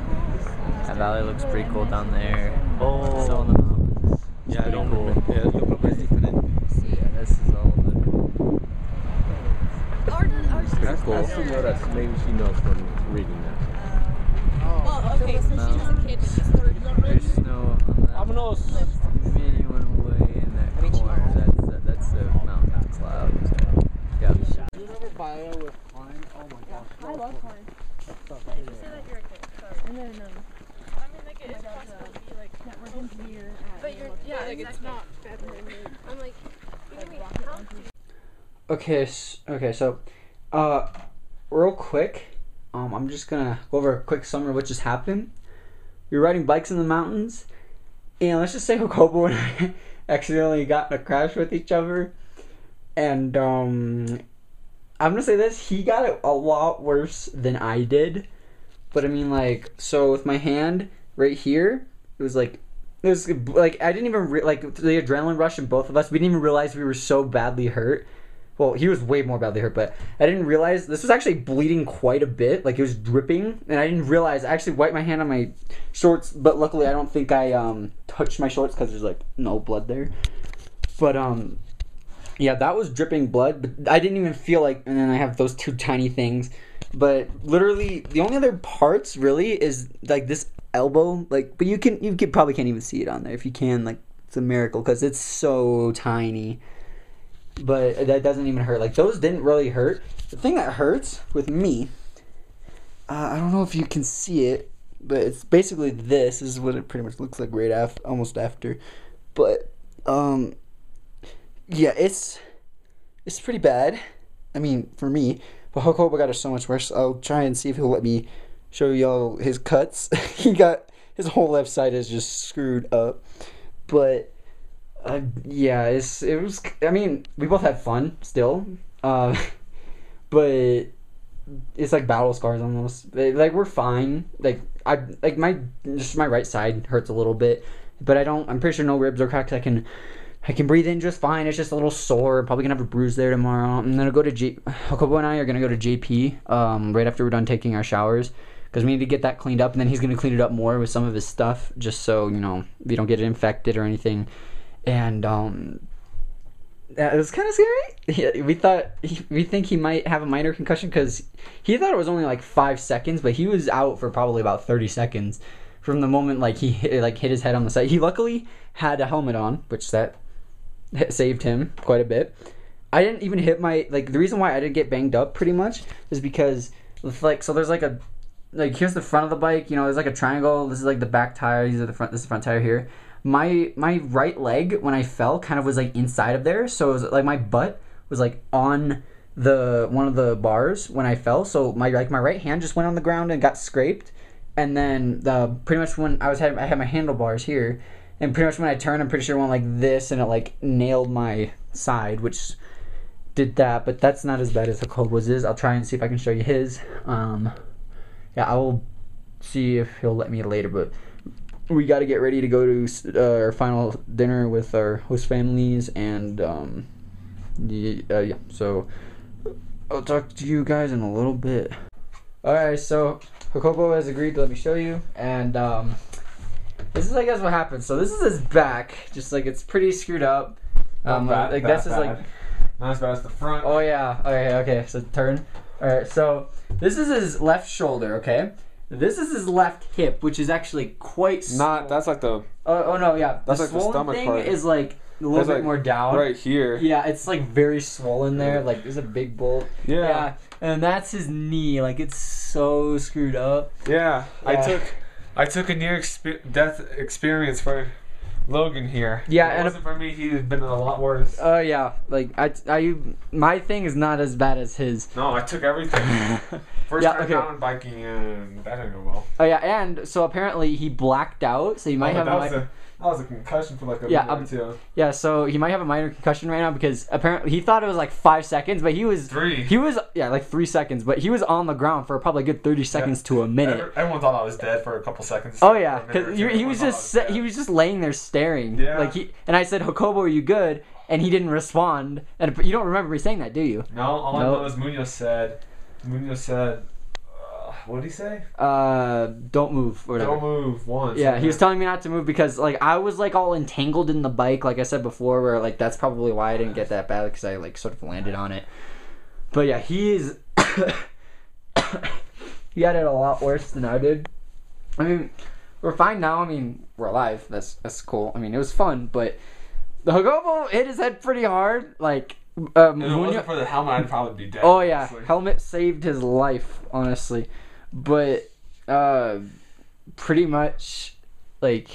That valley looks pretty cool down there. Oh. So in the mountains. Yeah, Pretty cool. yo creo que es diferente. So yeah, this is all the... That's cool. cool. Señora, maybe she knows from reading that. Well, okay, so she was a kid, but she's 30. There's snow on that. Vámonos. Mini one way in that corner. That's the mountain cloud. Yeah. I love corn. You say that you're a kid, sorry. And then, I mean, like, it is possible to be, like, network engineer but you're, yeah, like, it's not bad. I'm like, Okay, so, real quick, I'm just gonna go over a quick summary of what just happened. We were riding bikes in the mountains, and let's just say Hokobo and I accidentally got in a crash with each other, and, I'm gonna say this, he got it a lot worse than I did, but I mean, like, so with my hand right here, it was like, I didn't even, the adrenaline rush in both of us, we didn't even realize we were so badly hurt. Well, he was way more badly hurt, but I didn't realize this was actually bleeding quite a bit. Like, it was dripping, and I didn't realize. I actually wiped my hand on my shorts, but luckily I don't think I touched my shorts because there's, like, no blood there. But, yeah, that was dripping blood, but I didn't even feel like, and then I have those two tiny things. But literally, the only other parts, really, is, like, this elbow. Like, but you probably can't even see it on there. If you can, like, it's a miracle because it's so tiny. But that doesn't even hurt. Like, those didn't really hurt. The thing that hurts with me, I don't know if you can see it, but it's basically this. This is what it pretty much looks like right after, almost after. But, yeah, it's pretty bad. I mean, for me. But Hokoba got it so much worse. I'll try and see if he'll let me show y'all his cuts. He got, his whole left side is just screwed up. But... yeah, it was. I mean, we both had fun still, but it's like battle scars almost. Like, we're fine. Like, my right side hurts a little bit, but I'm pretty sure no ribs or cracks. I can breathe in just fine. It's just a little sore. Probably gonna have a bruise there tomorrow. I'm gonna go to Hokobo and I are gonna go to JP right after we're done taking our showers. Because we need to get that cleaned up, and then he's gonna clean it up more with some of his stuff, just so we don't get it infected or anything. And it was kind of scary. We think he might have a minor concussion because he thought it was only like 5 seconds, but he was out for probably about 30 seconds from the moment he hit his head on the side. He luckily had a helmet on, which that saved him quite a bit. I didn't even hit the reason why I didn't get banged up pretty much is because so there's here's the front of the bike. There's like a triangle. This is like the back tire. These are the front. This is the front tire here. My right leg, when I fell, kind of was like inside of there, so it was like my butt was like on one of the bars when I fell. So my right hand just went on the ground and got scraped, and then pretty much when I had my handlebars here, and pretty much when I turned, I'm pretty sure it went like this, and it like nailed my side, which did that. But that's not as bad as Hokobo's is. I'll try and see if I can show you his. Yeah, I will see if he'll let me later, but. We got to get ready to go to our final dinner with our host families, and yeah. So I'll talk to you guys in a little bit. All right, so Hokobo has agreed to let me show you, and this is I guess what happened. So this is his back, just like it's pretty screwed up. Not as bad as the front. Oh yeah. Okay. So turn. All right. So this is his left shoulder. Okay. This is his left hip, which is actually quite swollen. That's like the... Oh, no, yeah. That's the like the stomach thing part. is like a little bit more down. Right here. Yeah, it's like very swollen there. Like, there's a big bolt. Yeah. And that's his knee. Like, it's so screwed up. Yeah. I took a near-death experience for Logan here. Yeah, if it wasn't for me, he'd have been a lot worse. Oh, yeah. Like, my thing is not as bad as his. No, I took everything. First time mountain biking, and that didn't go well. Oh, yeah, and so apparently he blacked out, so you might have that was a concussion for like a minute or two. Yeah, so he might have a minor concussion right now because apparently he thought it was like 5 seconds, but he was... 3. He was, like 3 seconds, but he was on the ground for probably a good 30 seconds to a minute. Everyone thought I was dead for a couple seconds. Oh, yeah, because he was just laying there staring. Yeah. And I said, Hokobo, are you good? and he didn't respond. And you don't remember me saying that, do you? No, all I know is Munoz said, what did he say? Don't move or whatever. Don't move once. Yeah, he was telling me not to move because like I was like all entangled in the bike, like I said before, where like that's probably why I didn't get that bad because I like sort of landed on it. But yeah, he had it a lot worse than I did. I mean, we're fine now. I mean, we're alive. That's cool. I mean, it was fun, but the Jacobo hit his head pretty hard. Like, if it wasn't for the helmet, I'd probably be dead. Oh yeah, honestly. Helmet saved his life, honestly. But pretty much, like,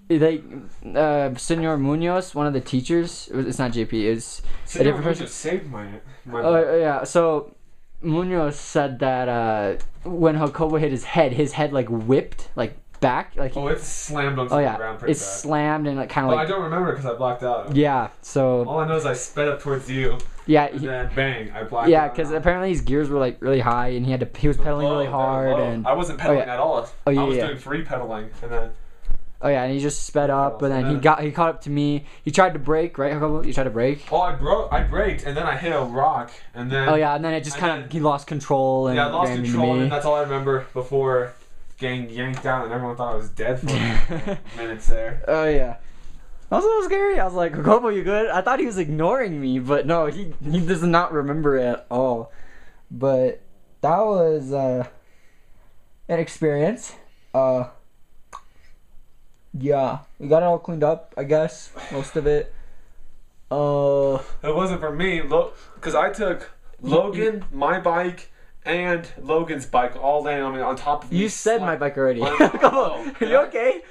Senor Munoz, one of the teachers. It's not JP. It's a different person. Just saved my Yeah. So Munoz said that when Jacobo hit his head like whipped like back, like it slammed onto the ground pretty bad. Slammed and like kind of like. I don't remember because I blacked out. Yeah. So all I know is I sped up towards you. Yeah. And then bang, I blacked out. Yeah, because apparently his gears were like really high, and he was pedaling really hard, and I wasn't pedaling at all. Oh yeah. I was doing free pedaling, and then. Oh yeah, and he just sped up, and then he caught up to me. He tried to brake, right? You tried to brake. Oh, I braked, and then I hit a rock, and then. Oh yeah, and then it just kind of he lost control and. Yeah, I lost control, and that's all I remember before getting yanked down, and everyone thought I was dead for minutes there. Oh yeah, that was a little scary. I was like, "Jacobo, you good?" I thought he was ignoring me, but no, he does not remember it at all. But that was an experience. Yeah, we got it all cleaned up, I guess, most of it. It wasn't for me, because I took Logan, my bike, and Logan's bike all laying on top of me. You said my bike already. Come on, are you okay?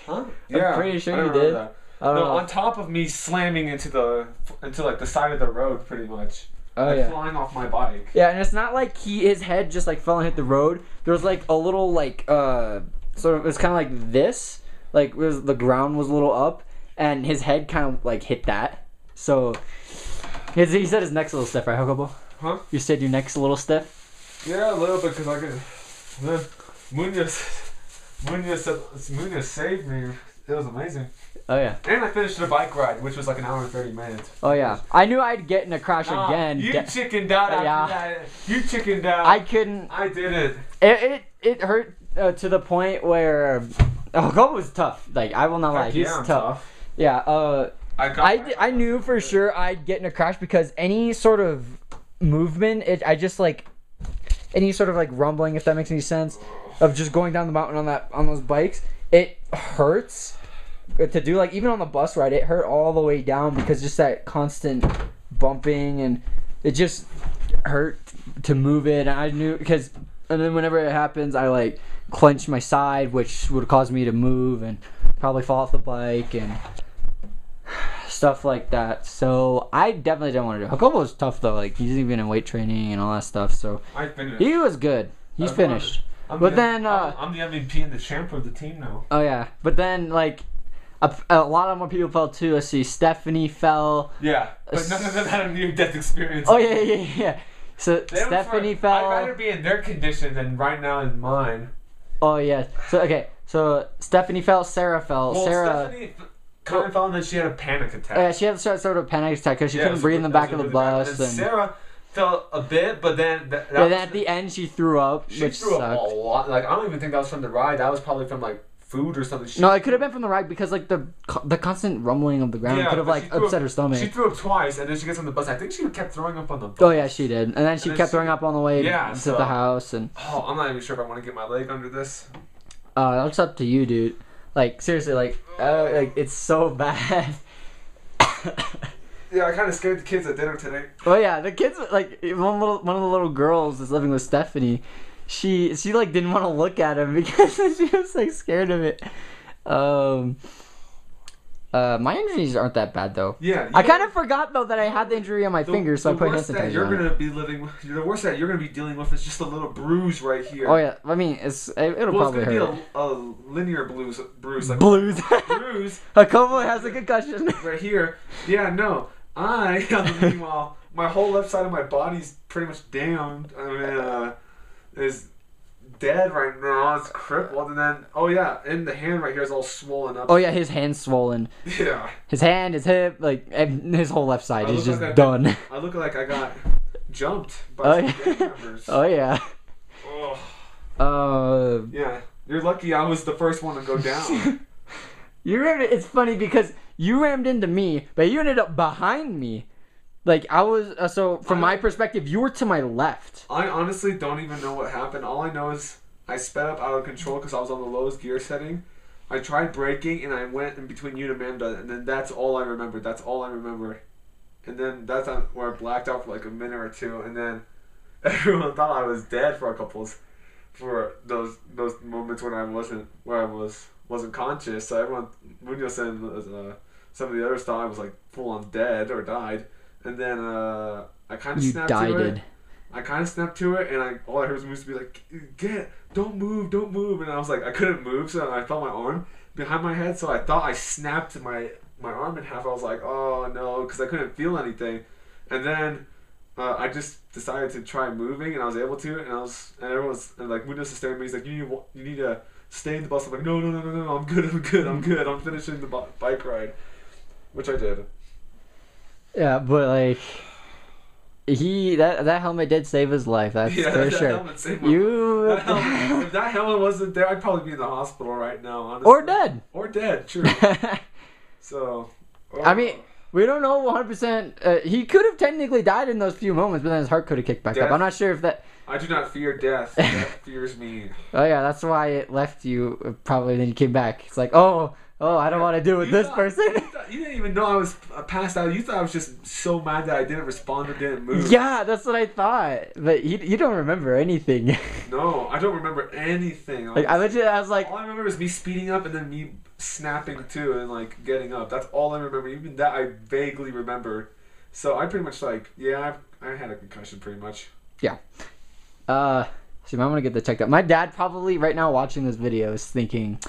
Huh? Yeah, I'm pretty sure you did. On top of me slamming into like the side of the road, pretty much. Oh yeah. Flying off my bike. Yeah, and it's not like his head just like fell and hit the road. There was like a little like sort of, it's kind of like this. Like the ground was a little up, and his head kind of like hit that. So he said his neck's a little stiff, right, Jacobo? Huh? You said your neck's a little stiff? Yeah, a little bit, because I could. Then Munoz saved me. It was amazing. Oh yeah. And I finished the bike ride, which was like an hour and 30 minutes. Oh yeah. I knew I'd get in a crash again. You chickened out after that. You chickened out. I couldn't. I didn't. It hurt to the point where. Jacobo was tough. Like, I will not lie. He's tough. Yeah. I knew for sure I'd get in a crash because any sort of movement, any sort of like rumbling, if that makes any sense, of just going down the mountain on those bikes, it hurts to do. Like even on the bus ride, it hurt all the way down because just that constant bumping, and it just hurt to move it. And I knew and then whenever it happens, I like clench my side, which would cause me to move and probably fall off the bike and stuff like that. So I definitely didn't want to do it. Jacobo was tough though. Like he's even in weight training and all that stuff. So I finished. He was good. He's finished. I'm the MVP and the champ of the team now. Oh yeah, but then like a lot of more people fell too. Let's see, Stephanie fell. Yeah, but none of them had a near-death experience. Oh yeah. So Stephanie fell. I'd rather be in their condition than right now in mine. Oh yeah. So Stephanie fell. Sarah fell. Well, Sarah. Stephanie kind of fell, and then she had a panic attack. Yeah, she had sort of a panic attack because she couldn't breathe in the back of the bus. And Sarah fell a bit, but then at the end she threw up. She threw up a lot. Like I don't even think that was from the ride. That was probably from like food or something. No, it could have been from the ride because like the constant rumbling of the ground could have like upset her stomach. She threw up twice, and then she gets on the bus. I think she kept throwing up on the bus. Oh yeah, she did, and then she kept throwing up on the way to the house. And I'm not even sure if I want to get my leg under this. That's up to you, dude. Like seriously, like it's so bad. Yeah, I kind of scared the kids at dinner today. Oh yeah, the kids like one of the little girls is living with Stephanie. She like didn't want to look at him because she was like scared of it. My injuries aren't that bad though. Yeah. I kind of forgot though that I had the injury on my finger, so I put hand sanitizer on. The worst that you're gonna be dealing with is just a little bruise right here. Oh yeah, I mean it'll probably hurt. It's gonna be a linear bruise. Like bruise. A couple has a concussion. Right here. Yeah, no. Meanwhile, my whole left side of my body's pretty much down. I mean, dead right now. It's crippled, and then and the hand right here is all swollen up. Oh yeah, his hand's swollen. Yeah. His hand, his hip, like, and his whole left side is just like done. I look like I got jumped by some gang members. Oh yeah. Oh. Yeah. You're lucky I was the first one to go down. It's funny because you rammed into me, but you ended up behind me. Like, I was, so from my perspective, you were to my left. I honestly don't even know what happened. All I know is I sped up out of control because I was on the lowest gear setting. I tried braking and I went in between you and Amanda, and then that's all I remember. That's all I remember. And then that's where I blacked out for like a minute or two, and then everyone thought I was dead for for those moments when I wasn't conscious. So everyone, Munoz and some of the others thought I was like full on dead or died. And then I kind of snapped to it. I kind of snapped to it, and all I heard was Moose be like, don't move. And I was like, I couldn't move, so I felt my arm behind my head, so I thought I snapped my arm in half. I was like, oh no, because I couldn't feel anything. And then I just decided to try moving, and I was able to, and everyone's like, Munoz is staring at me. He's like, you need to stay in the bus. I'm like, no, I'm good. I'm finishing the bike ride, which I did. Yeah, but like that helmet did save his life. That's for that sure. Helmet saved my if that helmet wasn't there, I'd probably be in the hospital right now, honestly. Or dead. True. So. I mean, we don't know 100%. He could have technically died in those few moments, but then his heart could have kicked back up. I'm not sure if that. I do not fear death. Death fears me. Oh yeah, that's why it left you. Probably then you came back. It's like, oh, I don't want to do with this person. You didn't even know I was passed out. You thought I was just so mad that I didn't respond or didn't move. Yeah, that's what I thought. But you don't remember anything. No, I don't remember anything. I was like, all I remember is me speeding up and then me snapping too and like getting up. That's all I remember. Even that I vaguely remember. So I pretty much I had a concussion pretty much. Yeah. So you might want to get that checked out. My dad probably right now watching this video is thinking,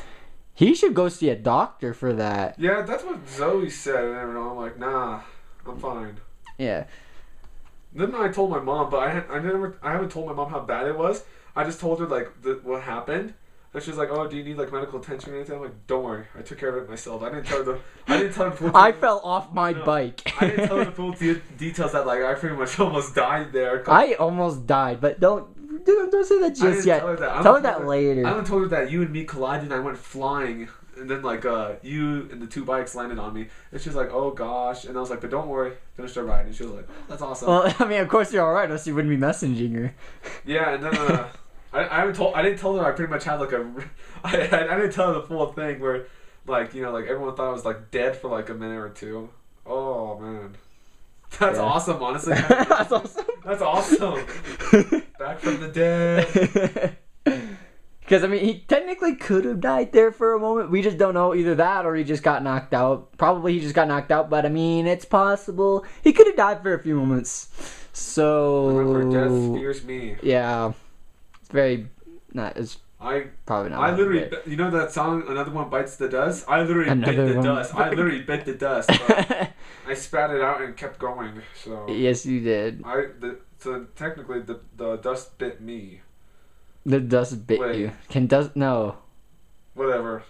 he should go see a doctor for that. Yeah, that's what Zoe said. And I'm like, nah, I'm fine. Yeah. Then I told my mom, but I haven't told my mom how bad it was. I just told her what happened, and she was like, "Oh, do you need like medical attention or anything?" I'm like, "Don't worry, I took care of it myself." I didn't tell her the full I fell off my bike. I didn't tell her the full details that I pretty much almost died there. I almost died, but don't say that just yet. Tell her that later. I haven't told her that you and me collided and I went flying, and then you and the two bikes landed on me, and she was like, "Oh gosh," and I was like, "But don't worry, finished our ride," and she was like, "Oh, that's awesome." Well, I mean, of course you're alright, else you wouldn't be messaging her. Yeah, and then I didn't tell her I pretty much had I didn't tell her the full thing where everyone thought I was dead for a minute or two. Oh man. That's awesome, honestly. That's awesome. That's awesome. Back from the dead. Because, I mean, he technically could have died there for a moment. We just don't know. Either that or he just got knocked out. Probably he just got knocked out, but, I mean, it's possible. He could have died for a few moments. So... Remember, death fears me. Yeah. It's very... probably not. I literally... You know that song, Another One Bites the Dust? I literally bit the dust. I literally bit the dust. But I spat it out and kept going, so... Yes, you did. So technically, the dust bit me. The dust bit you. No. Whatever.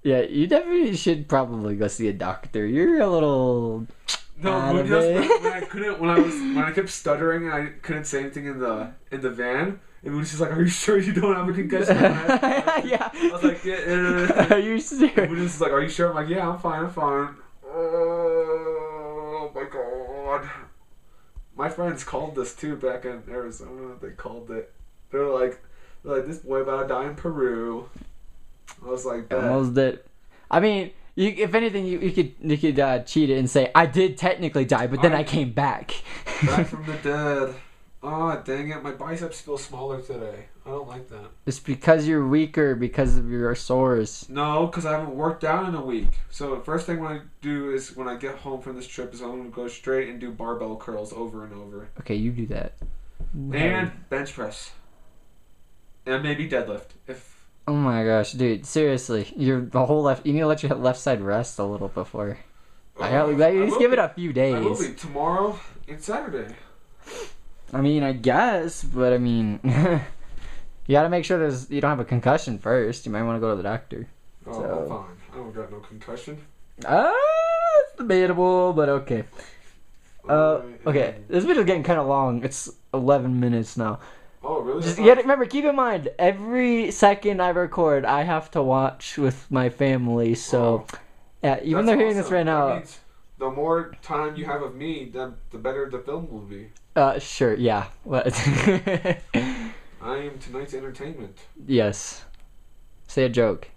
Yeah, you definitely should probably go see a doctor. You're a little... No, when I kept stuttering and I couldn't say anything in the van, and Moody's just like, "Are you sure you don't have a concussion?" Yeah. I was like, "Yeah." Are you sure? Moody's is like, "Are you sure?" I'm like, "Yeah, I'm fine. Oh my god. My friends called this too back in Arizona. They called it. They're like, this boy about to die in Peru. I was like, almost did. I mean, if anything, you could cheat it and say, I did technically die, but then I came back. Back from the dead. Oh, dang it. My biceps feel smaller today. I don't like that. It's because you're weaker because of your sores. No, because I haven't worked out in a week. So the first thing I do is when I get home from this trip is I'm going to go straight and do barbell curls over and over. Okay, you do that. And bench press. And maybe deadlift. Oh my gosh, dude! Seriously, you need to let your left side rest a little before. Just give it a few days. Tomorrow and Saturday. I mean, I guess, but I mean, you gotta make sure you don't have a concussion first. You might want to go to the doctor. Oh, So. I'm fine. I don't got no concussion. It's debatable, but okay. Okay, this video's getting kind of long. It's 11 minutes now. Oh, really? Just remember, keep in mind, every second I record, I have to watch with my family. So, yeah, even they're hearing this right now. That means the more time you have of me, the better the film will be. Sure, yeah. What? I am tonight's entertainment. Yes. Say a joke.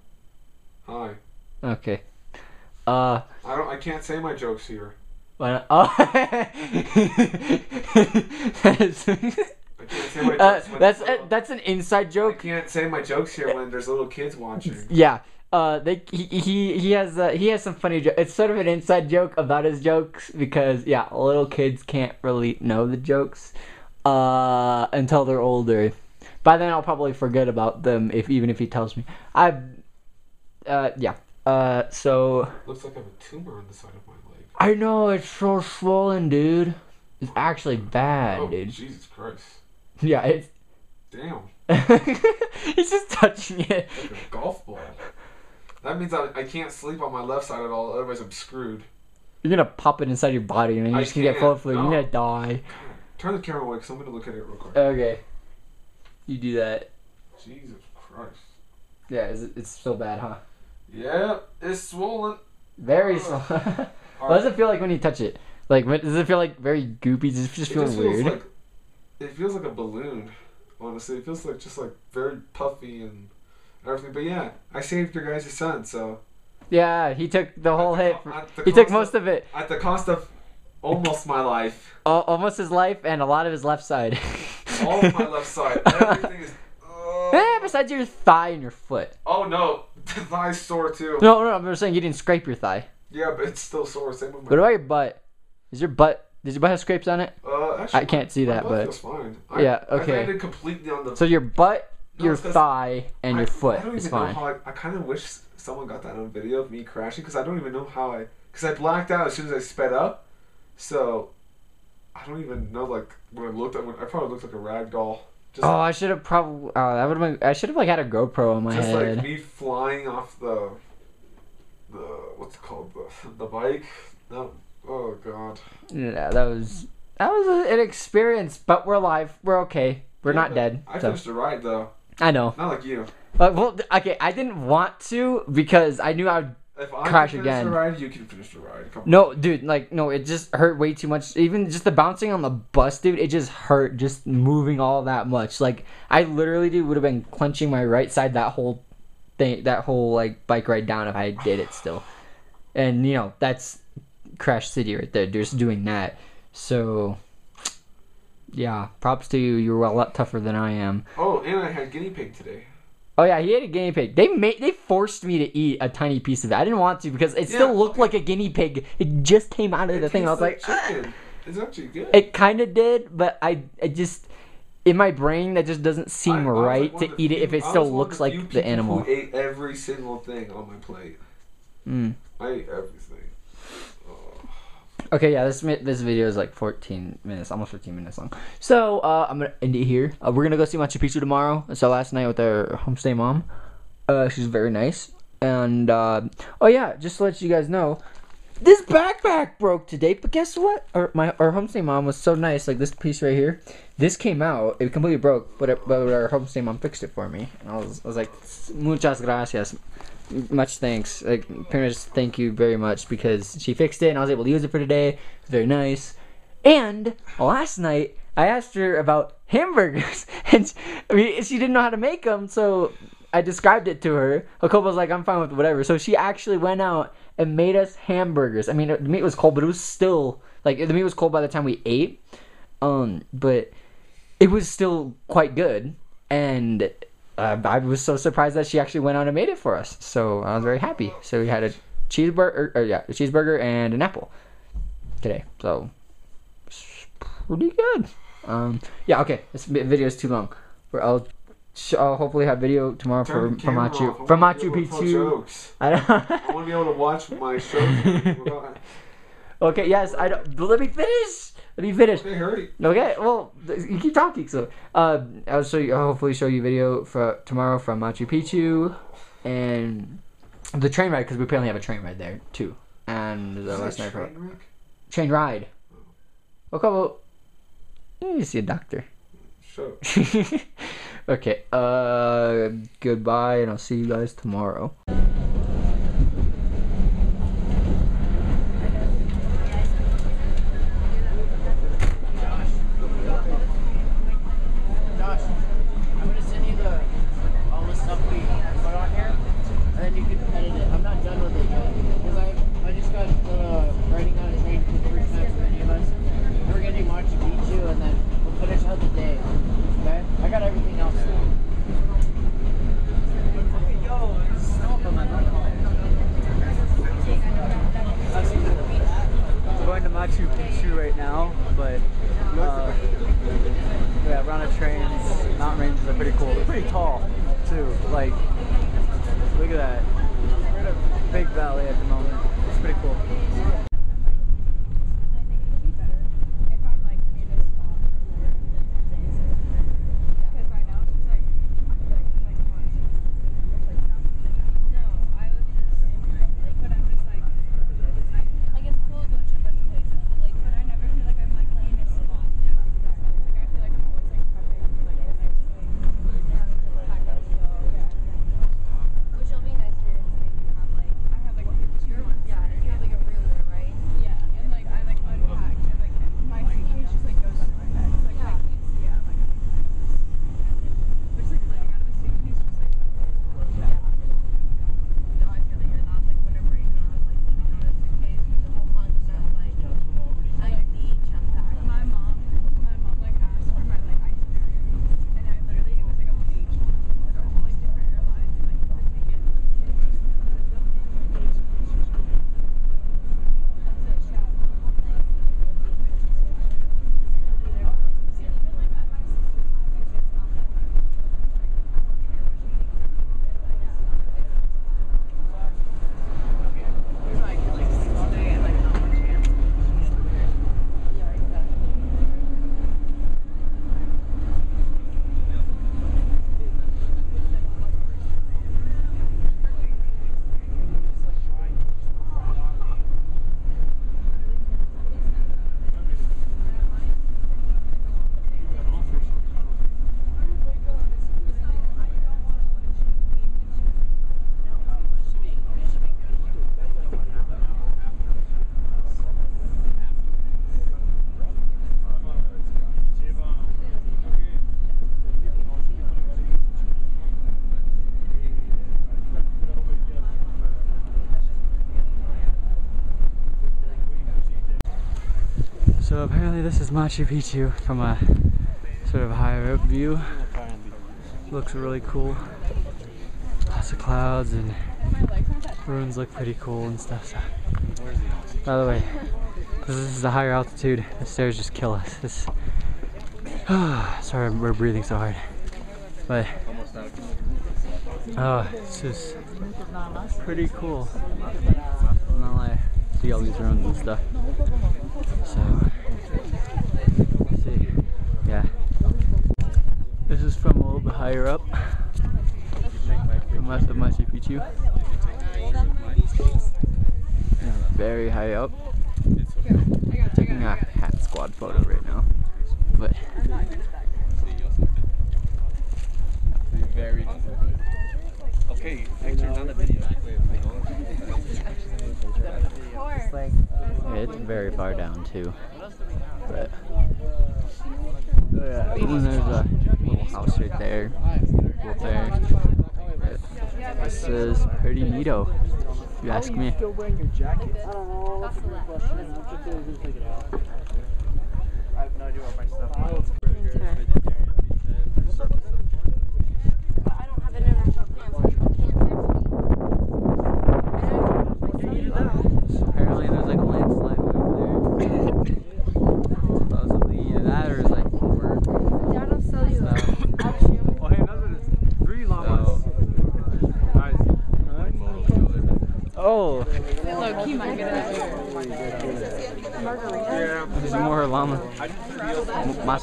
Hi. Okay. I can't say my jokes here. Why not? Oh. I can't say my jokes that's an inside I joke. can't say my jokes here when there's little kids watching. Yeah. He has some funny jokes. It's sort of an inside joke about his jokes because little kids can't really know the jokes until they're older. By then I'll probably forget about them even if he tells me. So Looks like I have a tumor on the side of my leg. I know, it's so swollen, dude. It's actually bad, Oh, dude. Jesus Christ. Yeah, it's Damn. he's just touching it. Like a golf ball. That means I can't sleep on my left side at all, otherwise I'm screwed. You're gonna pop it inside your body and then you're just gonna get full of fluid. You're gonna die. Turn the camera away because I'm going to look at it real quick. Okay. You do that. Jesus Christ. Yeah, it's so bad, huh? Yeah, it's swollen. Very swollen. What does it feel like when you touch it? Like, does it feel like very goopy? Does it just feel weird? It feels like a balloon, honestly. It feels like just like very puffy and everything. But yeah, I saved your guys' son, so. Yeah, he took the whole hit. He took most of it. At the cost of almost my life. Almost his life and a lot of his left side. All of my left side. Everything is. Besides your thigh and your foot. Oh no, the thigh's sore too. No, I'm just saying you didn't scrape your thigh. Yeah, but it's still sore. Same with my. What about your butt? Does your butt have scrapes on it? Actually, I can't see that, my but butt feels fine. yeah, okay. I landed completely on the. So your butt, your it's 'cause thigh, and your foot I don't is even fine. know how I kind of wish someone got that on video of me crashing because I don't even know how because I blacked out as soon as I sped up, so I don't even know like when I looked at I probably looked like a rag doll. Just, I should have probably. That would have been. I should have had a GoPro on my just head. like me flying off the what's it called the bike. No, oh god. Yeah, that was an experience, but we're alive. We're okay. We're not dead. I so. finished the ride though. I know. Not like you. Well, okay. I didn't want to because I knew I would. If I crash can again. finish the ride, you can finish the ride. Come on. No, dude, no, it just hurt way too much. Even just the bouncing on the bus, dude, it just hurt just moving all that much. Like, I literally, dude, would have been clenching my right side that whole like bike ride down if I did it still. And, that's Crash City right there, just doing that. So, yeah, props to you. You're a lot tougher than I am. Oh, and I had guinea pig today. Oh yeah, he ate a guinea pig. They forced me to eat a tiny piece of it. I didn't want to because it still looked like a guinea pig. It just came out of the thing. I was like, chicken. It's actually good. It kind of did, but I just in my brain that just doesn't seem right to eat it if it still looks like the animal. Who ate every single thing on my plate. I ate everything. Okay, yeah, this video is like 14 minutes, almost 15 minutes long. So, I'm going to end it here. We're going to go see Machu Picchu tomorrow. I saw last night with our homestay mom. She's very nice. And, oh yeah, just to let you guys know, this backpack broke today, but guess what? Our homestay mom was so nice, like this piece right here. This came out, it completely broke, but our homestay mom fixed it for me. And I was like, muchas gracias. Much thanks. Like, pretty much thank you very much because she fixed it and I was able to use it for today. It was very nice. And last night I asked her about hamburgers and she didn't know how to make them, so I described it to her. Jacobo was like, I'm fine with whatever. So she actually went out and made us hamburgers. I mean, the meat was cold, but it was still like the meat was cold by the time we ate. But it was still quite good and I was so surprised that she actually went out and made it for us. So I was very happy. So we had a cheeseburger and an apple today. So it's pretty good. Yeah, okay. This video is too long. I'll hopefully have video tomorrow from Machu Picchu. I want to be able to watch my show. Okay, yes, I don't. Let me finish. Let me finish. Hey, hurry. Okay, well, you keep talking. So, I'll show you. I'll hopefully show you a video for tomorrow from Machu Picchu, and the train ride because we apparently have a train ride there too. And the last night for train ride. Okay, well, you see a doctor. Sure. Okay. Goodbye, and I'll see you guys tomorrow. Josh, I'm gonna send you all the stuff we put on here, and then you can edit it. I'm not done with it yet because I just got writing on a train for the first time for any of us. And we're gonna do Machu Picchu, and then we'll finish out the day. Okay? I got everything else now. We're going to Machu Picchu right now, but yeah, we're on a train. Mountain ranges are pretty cool. They're pretty tall too. Like, look at that. We're in a big valley at the moment. It's pretty cool. So apparently this is Machu Picchu from a sort of higher up view. Looks really cool. Lots of clouds and ruins look pretty cool and stuff. So, by the way, this is a higher altitude. The stairs just kill us. This, sorry, we're breathing so hard. But it's just pretty cool. I'm not lie. See all these ruins and stuff. So, let's see. Yeah. This is from a little bit higher up. From west of Machu Picchu. Very high up. I'm taking a hat squad photo right now. But Very okay, I turned on the video. it's very far down too. But yeah, and there's a little house right there. Right there. But this is pretty neato, if you ask me. I have no idea what my stuff is. I don't have international plans, so people can't text me. So apparently there's like a landslide over there. Supposedly either that or it's like work. Dad, I'll sell you that. Oh, hey, another 3 llamas. Nice. Oh! Look, he might get it.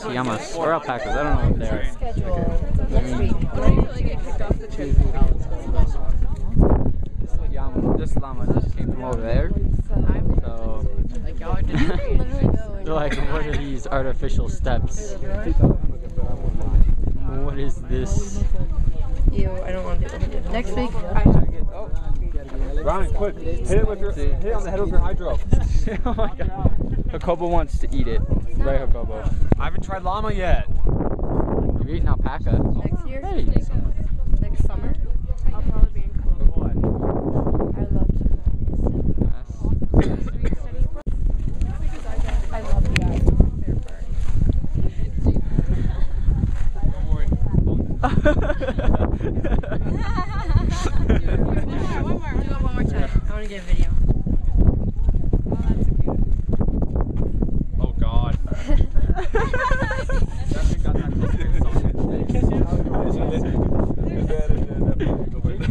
llamas or alpacas. I don't know what they are. Schedule next week. This llama just came from over there. So they're like, what are these artificial steps? What is this? Ew, I don't want to do it. Next week, Ryan, quick! Hit it with your hit it on the head with your hydro. Oh my god. Jacobo wants to eat it. Right, Jacobo. I haven't tried llama yet. You've eaten alpaca. next year, Hey. next summer, I'll probably be in Colombia. I love to. I love you guys. One more time. I want to get a video. Oh God.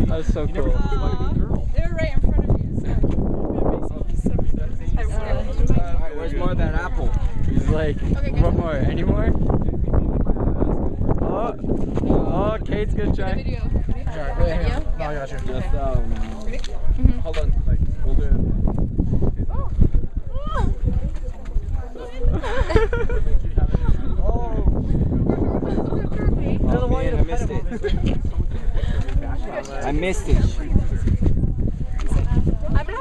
That's so cool. They're right in front of you. Alright, where's more of that apple? He's like, one more. Any more? Oh, Kate's gonna try. Video. Video? I got you. Just, hold on. Like, we'll do it. Oh man, I missed it. I missed it.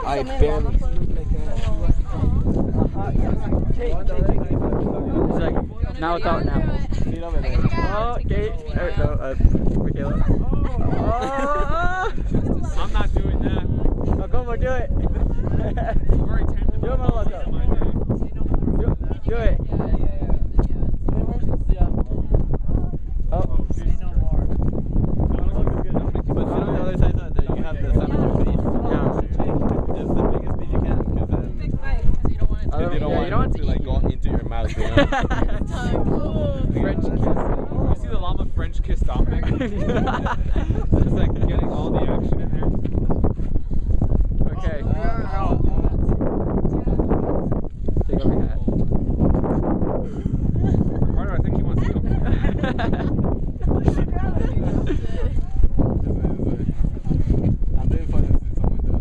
I barely. He's like, now without an apple. Oh, Kate. No, Michaela. Oh! I'm not doing that. Oh, come on, do it. Do it, Malaka. Do it. Oh. But sit on the other side so that you have the sound of your face. Yeah. Just the biggest piece you can, because then You don't want it to. you don't want it to like go into your mouth. You know? French kiss. You see the llama French kiss Dominic? It's like getting all the action in there. Okay. Take off your hat. Carter, I think he wants to go. I'm doing fun if someone does.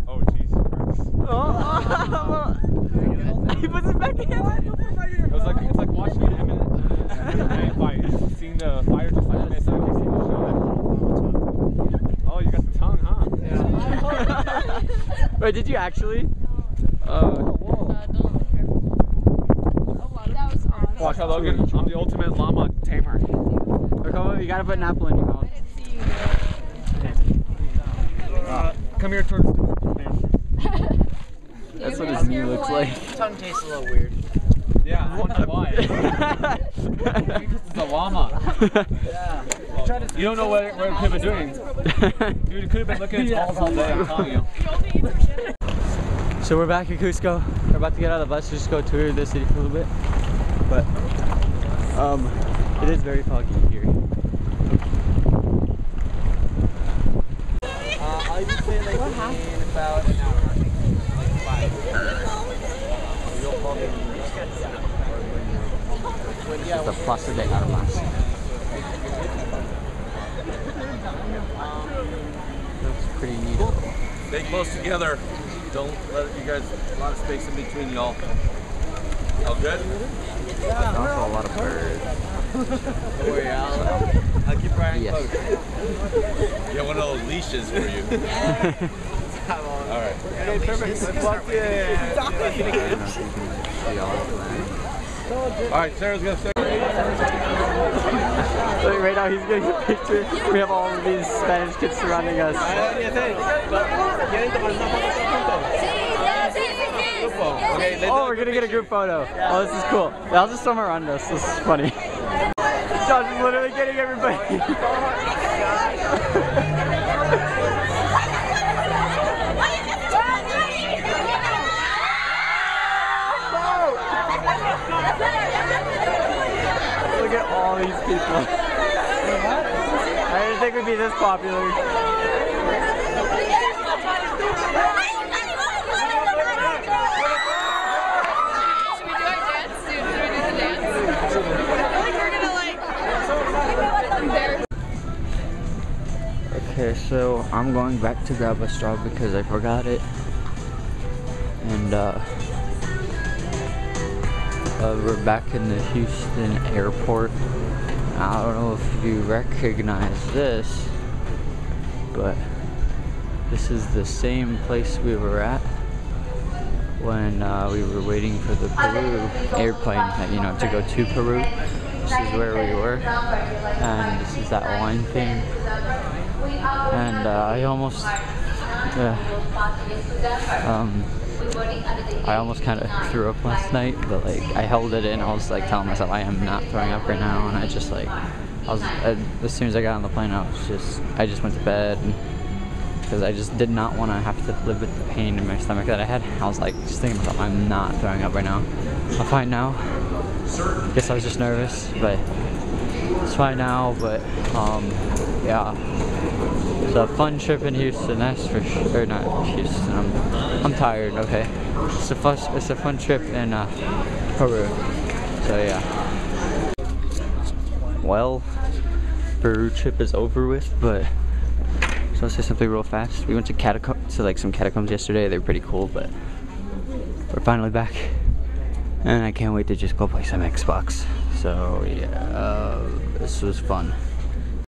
Oh Jesus Christ. Oh, he puts it back in. It's like watching an MMA fight. Seeing the fire just like miss out. Oh, you got the tongue, huh? Yeah. Wait, did you actually? Watch out, Logan. I'm the ultimate llama tamer. You gotta put an apple in your mouth. Come here towards the That's what his knee looks like. Tongue tastes a little weird. Yeah, I wonder why. Because it's a llama. Yeah. You don't know what it could have been doing. Dude, it could have been looking at its balls all day, I'm telling you. So we're back at Cusco. We're about to get out of the bus to just go tour the city for a little bit. But it is very foggy here. I would say like in about an hour. Like 5. You'll call me. It's the Plaza de Armas. Looks pretty neat. Stay close together. Don't let you guys, a lot of space in between y'all. All good? There's also a lot of birds. Don't worry, I'll keep riding Yes. close. Get one of those leashes for you. All right. Okay, perfect. Let's walk All right, Sarah's gonna say. Look, right now he's getting a picture. We have all of these Spanish kids surrounding us. Oh, we're gonna get a group photo. Oh, this is cool. I'll just swim around us. This is funny. Josh is literally getting everybody. Look at all these people. I didn't think we'd be this popular. Okay, so I'm going back to grab a straw because I forgot it. And we're back in the Houston airport. I don't know if you recognize this, but this is the same place we were at when we were waiting for the Peru airplane, you know, to go to Peru. This is where we were, and this is that wine thing. And I almost kind of threw up last night, but like I held it in. I was like telling myself I am not throwing up right now, and I just like as soon as I got on the plane, I just went to bed because I just did not want to have to live with the pain in my stomach that I had. I was like just thinking to myself, I'm not throwing up right now. I'm fine now. Guess I was just nervous, but it's fine now. But yeah. It's a fun trip in Houston, that's for sure. Or not Houston. I'm tired. Okay. It's a fun trip in Peru. So yeah. Well, Peru trip is over with, but so I'll say something real fast. We went to some catacombs yesterday. They were pretty cool, but we're finally back, and I can't wait to just go play some Xbox. So yeah, this was fun.